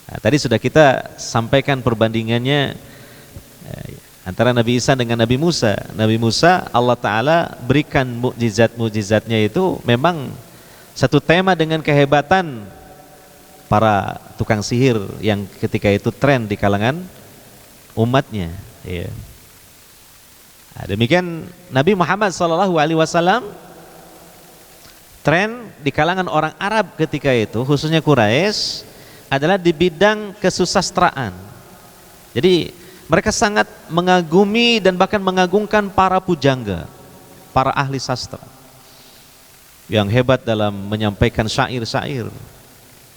Nah, tadi sudah kita sampaikan perbandingannya antara Nabi Isa dengan Nabi Musa. Nabi Musa Allah Ta'ala berikan mukjizat-mukjizatnya itu memang satu tema dengan kehebatan para tukang sihir yang ketika itu tren di kalangan umatnya, ya. Nah, demikian Nabi Muhammad SAW tren di kalangan orang Arab ketika itu, khususnya Quraisy, adalah di bidang kesusastraan. Jadi mereka sangat mengagumi dan bahkan mengagungkan para pujangga, para ahli sastra yang hebat dalam menyampaikan syair-syair.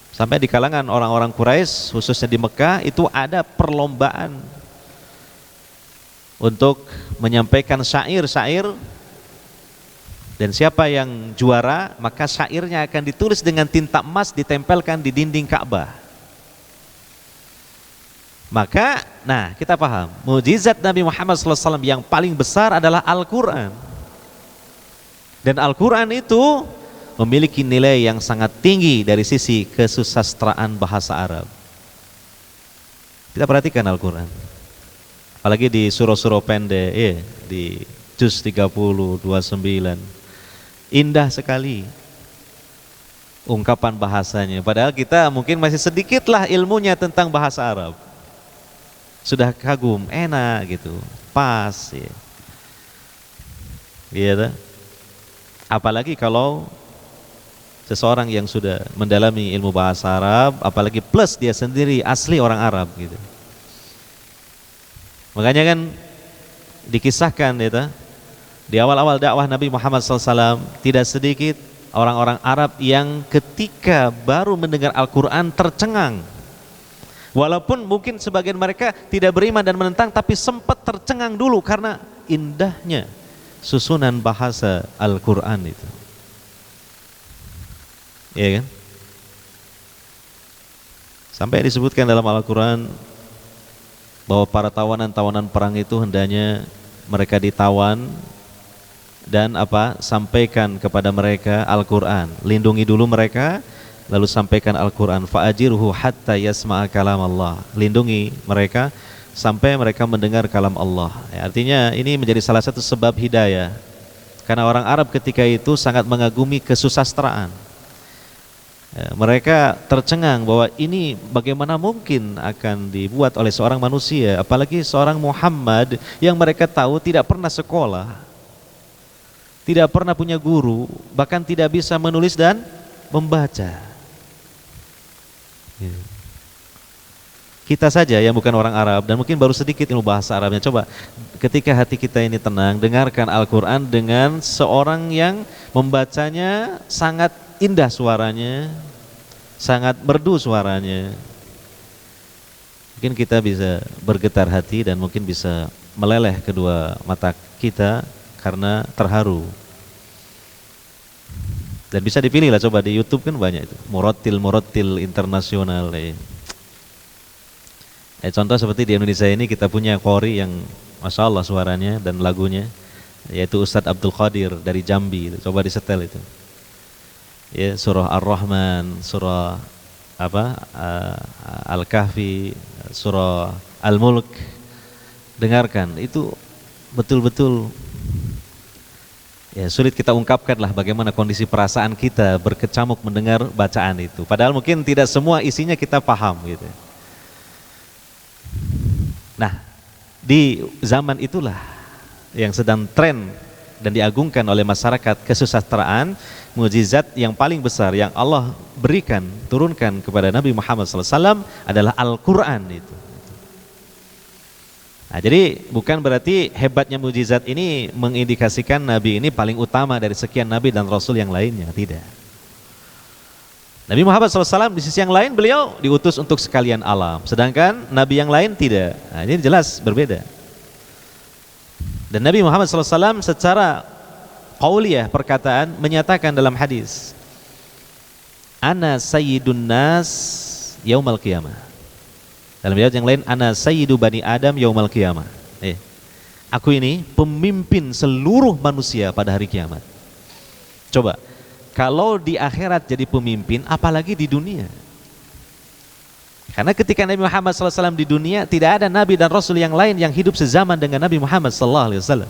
Sampai di kalangan orang-orang Quraisy, khususnya di Mekah, itu ada perlombaan untuk menyampaikan syair-syair, dan siapa yang juara maka syairnya akan ditulis dengan tinta emas, ditempelkan di dinding Ka'bah. Maka, nah, kita paham mukjizat Nabi Muhammad SAW yang paling besar adalah Al-Quran, dan Al-Quran itu memiliki nilai yang sangat tinggi dari sisi kesusastraan bahasa Arab. Kita perhatikan Al-Quran, apalagi di surah-surah pendek, ya, di juz 30, 29, indah sekali ungkapan bahasanya. Padahal kita mungkin masih sedikitlah ilmunya tentang bahasa Arab, sudah kagum, enak gitu, pas, ya. Iya, apalagi kalau seseorang yang sudah mendalami ilmu bahasa Arab, apalagi plus dia sendiri asli orang Arab gitu. Makanya kan dikisahkan itu, di awal-awal dakwah Nabi Muhammad SAW, tidak sedikit orang-orang Arab yang ketika baru mendengar Al-Quran tercengang. Walaupun mungkin sebagian mereka tidak beriman dan menentang, tapi sempat tercengang dulu karena indahnya susunan bahasa Al-Quran itu. Ya kan? Sampai disebutkan dalam Al-Quran bahwa para tawanan-tawanan perang itu hendaknya mereka ditawan dan sampaikan kepada mereka Al-Quran, lindungi dulu mereka, lalu sampaikan Al-Quran. Fa'ajirhu hatta yasma'a kalam Allah, lindungi mereka sampai mereka mendengar kalam Allah. Ya, artinya ini menjadi salah satu sebab hidayah, karena orang Arab ketika itu sangat mengagumi kesusastraan. Ya, mereka tercengang bahwa ini bagaimana mungkin akan dibuat oleh seorang manusia, apalagi seorang Muhammad yang mereka tahu tidak pernah sekolah, tidak pernah punya guru, bahkan tidak bisa menulis dan membaca. Ya. Kita saja yang bukan orang Arab dan mungkin baru sedikit ilmu bahasa Arabnya, coba ketika hati kita ini tenang, dengarkan Al-Quran dengan seorang yang membacanya sangat indah suaranya, sangat merdu suaranya, mungkin kita bisa bergetar hati dan mungkin bisa meleleh kedua mata kita karena terharu. Dan bisa dipilih lah, coba di YouTube kan banyak itu, murotil internasional. Contoh seperti di Indonesia ini kita punya qori yang masya Allah suaranya dan lagunya, yaitu Ustadz Abdul Qadir dari Jambi. Coba disetel itu. Ya, surah Ar-Rahman, surah Al-Kahfi, surah Al-Mulk. Dengarkan, itu betul-betul ya sulit kita ungkapkan lah bagaimana kondisi perasaan kita berkecamuk mendengar bacaan itu. Padahal mungkin tidak semua isinya kita paham gitu. Nah, di zaman itulah yang sedang tren dan diagungkan oleh masyarakat kesusastraan, mukjizat yang paling besar yang Allah berikan, turunkan kepada Nabi Muhammad SAW adalah Al-Quran itu. Nah, jadi bukan berarti hebatnya mukjizat ini mengindikasikan Nabi ini paling utama dari sekian Nabi dan Rasul yang lainnya, tidak. Nabi Muhammad SAW di sisi yang lain beliau diutus untuk sekalian alam, sedangkan Nabi yang lain tidak. Nah, ini jelas berbeda. Dan Nabi Muhammad SAW secara qauliyah perkataan menyatakan dalam hadis, Ana sayyidun nas yaumal qiyamah. Dalam riwayat yang lain, Ana sayyidu bani Adam yaumal qiyamah. Aku ini pemimpin seluruh manusia pada hari kiamat. Coba, kalau di akhirat jadi pemimpin, apalagi di dunia? Karena ketika Nabi Muhammad SAW di dunia, tidak ada Nabi dan Rasul yang lain yang hidup sezaman dengan Nabi Muhammad SAW.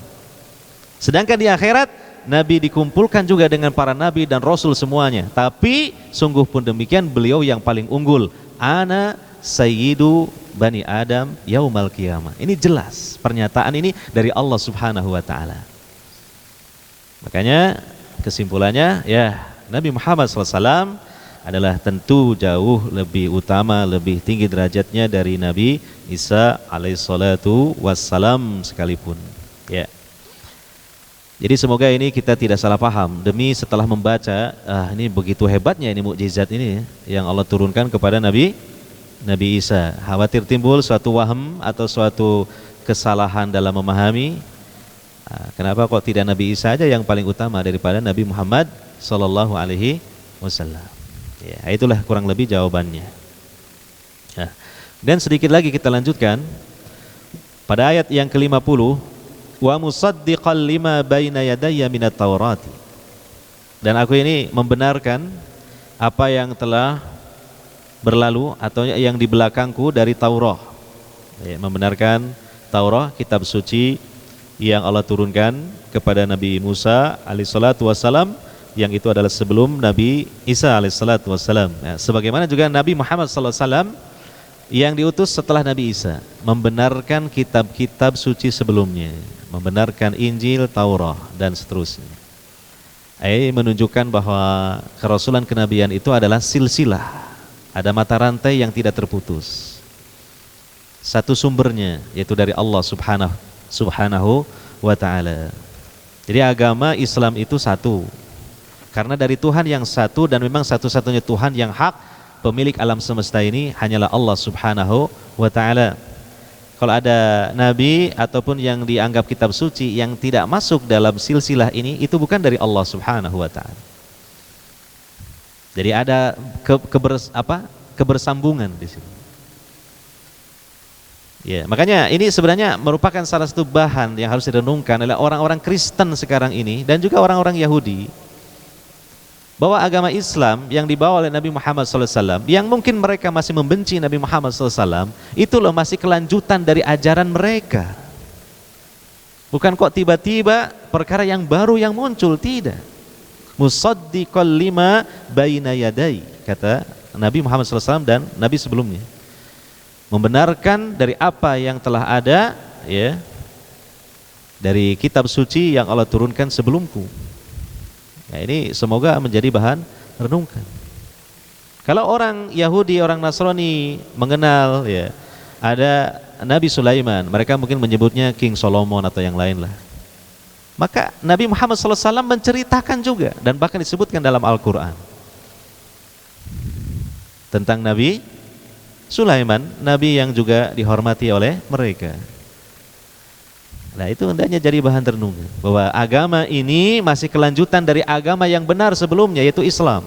Sedangkan di akhirat, Nabi dikumpulkan juga dengan para Nabi dan Rasul semuanya. Tapi sungguh pun demikian, beliau yang paling unggul. Ana sayyidu bani Adam yaumal qiyamah. Ini jelas pernyataan ini dari Allah Subhanahu wa taala. Makanya kesimpulannya ya, Nabi Muhammad SAW adalah tentu jauh lebih utama, lebih tinggi derajatnya dari Nabi Isa alaihissalatu wassalam sekalipun. Ya. Jadi semoga ini kita tidak salah paham. Demi setelah membaca, ini begitu hebatnya ini mukjizat ini yang Allah turunkan kepada Nabi Isa. Khawatir timbul suatu waham atau suatu kesalahan dalam memahami. Kenapa kok tidak Nabi Isa aja yang paling utama daripada Nabi Muhammad sallallahu alaihi wasallam? Ya, itulah kurang lebih jawabannya. Ya. Dan sedikit lagi kita lanjutkan pada ayat yang ke-50, wa musaddiqal lima baina yadayya minat taurati. Dan aku ini membenarkan apa yang telah berlalu atau yang di belakangku dari Taurat. Ya, membenarkan Taurat, kitab suci yang Allah turunkan kepada Nabi Musa alaihissalatu wassalam, yang itu adalah sebelum Nabi Isa alaihissalatu wassalam. Ya, sebagaimana juga Nabi Muhammad sallallahu alaihi wasallam yang diutus setelah Nabi Isa, membenarkan kitab-kitab suci sebelumnya, membenarkan Injil, Taurat dan seterusnya. Menunjukkan bahwa kerasulan kenabian itu adalah silsilah, ada mata rantai yang tidak terputus. Satu sumbernya yaitu dari Allah Subhanahu wa ta'ala. Jadi agama Islam itu satu, karena dari Tuhan yang satu, dan memang satu-satunya Tuhan yang hak, pemilik alam semesta ini hanyalah Allah Subhanahu wa ta'ala. Kalau ada nabi ataupun yang dianggap kitab suci yang tidak masuk dalam silsilah ini, itu bukan dari Allah Subhanahu wa ta'ala. Jadi ada kebersambungan di sini. Ya, makanya ini sebenarnya merupakan salah satu bahan yang harus direnungkan oleh orang-orang Kristen sekarang ini dan juga orang-orang Yahudi, bahwa agama Islam yang dibawa oleh Nabi Muhammad SAW, yang mungkin mereka masih membenci Nabi Muhammad SAW, itu loh masih kelanjutan dari ajaran mereka. Bukan kok tiba-tiba perkara yang baru yang muncul, tidak. Musaddiqal lima baina yadai, kata Nabi Muhammad SAW dan Nabi sebelumnya, membenarkan dari apa yang telah ada, ya, dari kitab suci yang Allah turunkan sebelumku. Ya, ini semoga menjadi bahan renungkan. Kalau orang Yahudi, orang Nasrani mengenal, ya, ada Nabi Sulaiman, mereka mungkin menyebutnya King Solomon atau yang lain lah. Maka Nabi Muhammad SAW menceritakan juga, dan bahkan disebutkan dalam Al-Quran tentang Nabi Sulaiman, nabi yang juga dihormati oleh mereka. Nah, itu hendaknya jadi bahan renungan bahwa agama ini masih kelanjutan dari agama yang benar sebelumnya, yaitu Islam.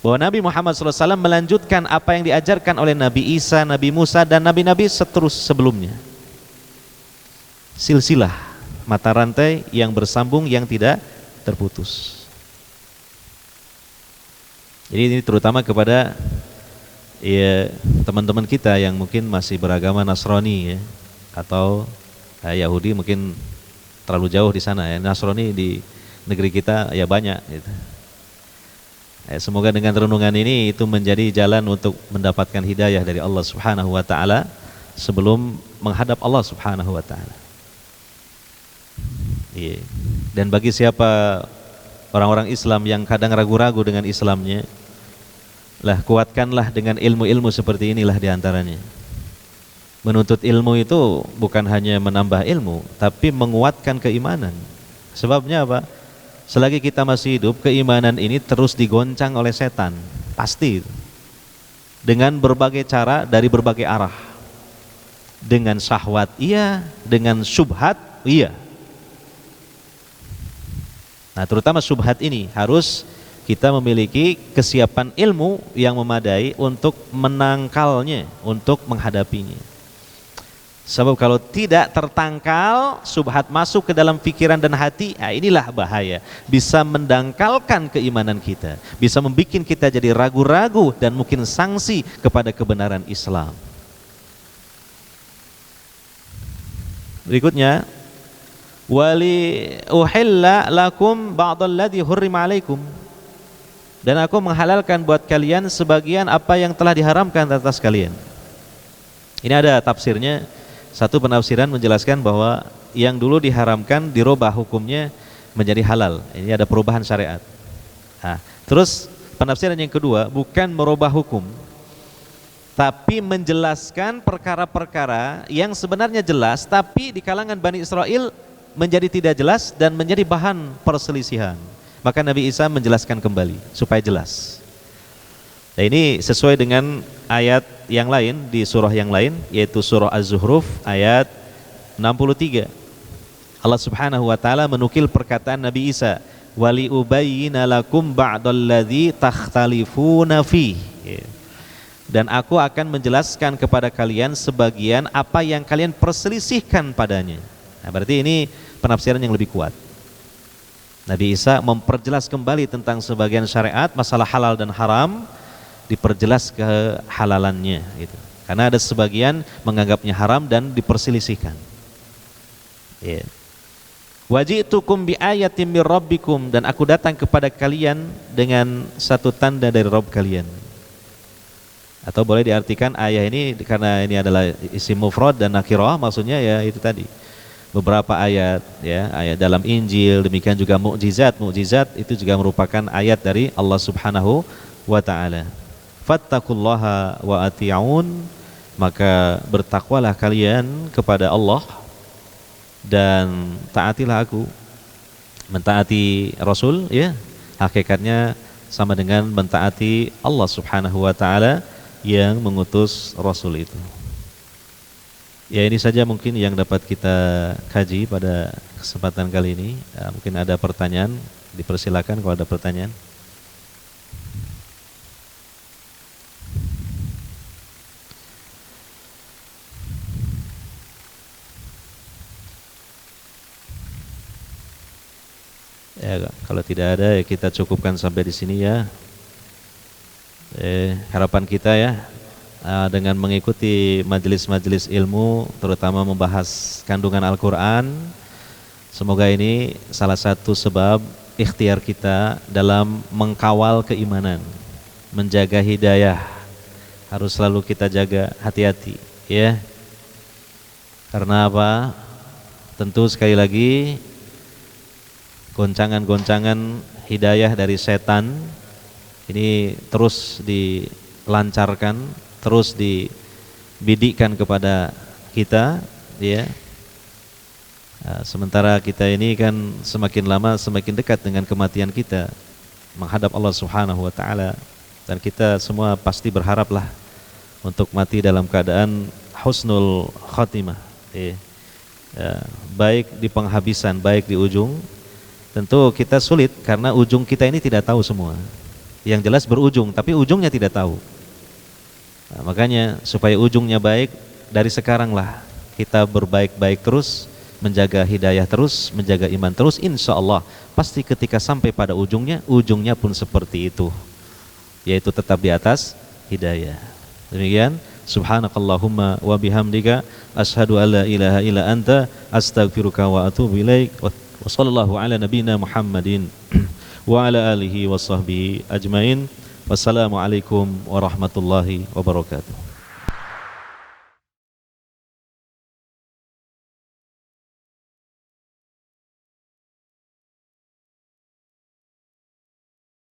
Bahwa Nabi Muhammad SAW melanjutkan apa yang diajarkan oleh Nabi Isa, Nabi Musa, dan nabi-nabi sebelumnya. Silsilah, mata rantai yang bersambung yang tidak terputus. Jadi ini terutama kepada ya teman-teman kita yang mungkin masih beragama Nasrani ya, atau Yahudi mungkin terlalu jauh di sana ya. Nasrani di negeri kita ya banyak gitu. Semoga dengan renungan ini itu menjadi jalan untuk mendapatkan hidayah dari Allah Subhanahu wa taala sebelum menghadap Allah Subhanahu wa taala. Iya. Dan bagi siapa orang-orang Islam yang kadang ragu-ragu dengan Islamnya, lah kuatkanlah dengan ilmu-ilmu seperti inilah diantaranya. Menuntut ilmu itu bukan hanya menambah ilmu, tapi menguatkan keimanan. Sebabnya apa? Selagi kita masih hidup, keimanan ini terus digoncang oleh setan, pasti. Dengan berbagai cara dari berbagai arah. Dengan syahwat iya, dengan syubhat iya. Nah, terutama syubhat ini harus kita memiliki kesiapan ilmu yang memadai untuk menangkalnya, untuk menghadapinya. Sebab kalau tidak tertangkal, subhat masuk ke dalam pikiran dan hati, inilah bahaya. Bisa mendangkalkan keimanan kita, bisa membuat kita jadi ragu-ragu dan mungkin sanksi kepada kebenaran Islam. Berikutnya, wali uhilla lakum ba'dalladzi hurrima alaikum. Dan aku menghalalkan buat kalian sebagian apa yang telah diharamkan atas kalian. Ini ada tafsirnya. Satu penafsiran menjelaskan bahwa yang dulu diharamkan dirubah hukumnya menjadi halal. Ini ada perubahan syariat. Nah, terus penafsiran yang kedua bukan merubah hukum, tapi menjelaskan perkara-perkara yang sebenarnya jelas, tapi di kalangan Bani Israel menjadi tidak jelas dan menjadi bahan perselisihan. Maka Nabi Isa menjelaskan kembali supaya jelas. Nah, ini sesuai dengan ayat yang lain di surah yang lain, yaitu surah Az-Zuhruf ayat 63. Allah Subhanahu wa taala menukil perkataan Nabi Isa, "Wali ubayyina lakum ba'dalladzi takhtalifuna fi." Dan aku akan menjelaskan kepada kalian sebagian apa yang kalian perselisihkan padanya. Nah, berarti ini penafsiran yang lebih kuat. Nabi Isa memperjelas kembali tentang sebagian syariat, masalah halal dan haram, diperjelas kehalalannya gitu. Karena ada sebagian menganggapnya haram dan diperselisihkan. Yeah. Waji'tukum bi ayatin mir rabbikum, dan aku datang kepada kalian dengan satu tanda dari Rabb kalian. Atau boleh diartikan ayat ini karena ini adalah isim mufrad dan nakirah, maksudnya ya itu tadi. Beberapa ayat ya, ayat dalam Injil, demikian juga mukjizat itu juga merupakan ayat dari Allah Subhanahu wa taala. Fattaqullaha wa ati'un, maka bertakwalah kalian kepada Allah dan taatilah aku. Mentaati Rasul ya, hakikatnya sama dengan mentaati Allah Subhanahu wa taala yang mengutus Rasul itu. Ya, ini saja mungkin yang dapat kita kaji pada kesempatan kali ini. Ya, mungkin ada pertanyaan, dipersilakan kalau ada pertanyaan. Ya, kalau tidak ada ya kita cukupkan sampai di sini ya. Harapan kita ya dengan mengikuti majelis-majelis ilmu, terutama membahas kandungan Al-Quran, semoga ini salah satu sebab ikhtiar kita dalam mengkawal keimanan, menjaga hidayah. Harus selalu kita jaga, hati-hati ya. Karena apa? Tentu sekali lagi goncangan-goncangan hidayah dari setan ini terus dilancarkan, terus dibidikkan kepada kita ya. Sementara kita ini kan semakin lama semakin dekat dengan kematian kita, menghadap Allah Subhanahu wa taala, dan kita semua pasti berharaplah untuk mati dalam keadaan husnul khatimah, baik di penghabisan, baik di ujung. Tentu kita sulit karena ujung kita ini tidak tahu semua. Yang jelas berujung, tapi ujungnya tidak tahu. Nah, makanya supaya ujungnya baik, dari sekaranglah kita berbaik-baik terus, menjaga hidayah terus, menjaga iman terus. Insya Allah pasti ketika sampai pada ujungnya, ujungnya pun seperti itu, yaitu tetap di atas hidayah. Demikian, subhanakallahumma wa bihamdika asyhadu an la ilaha illa anta astaghfiruka wa atubu ilaik. Wa sallallahu ala nabiyyina Muhammadin wa ala alihi wa sahbihi ajmain. Wassalamualaikum warahmatullahi wabarakatuh.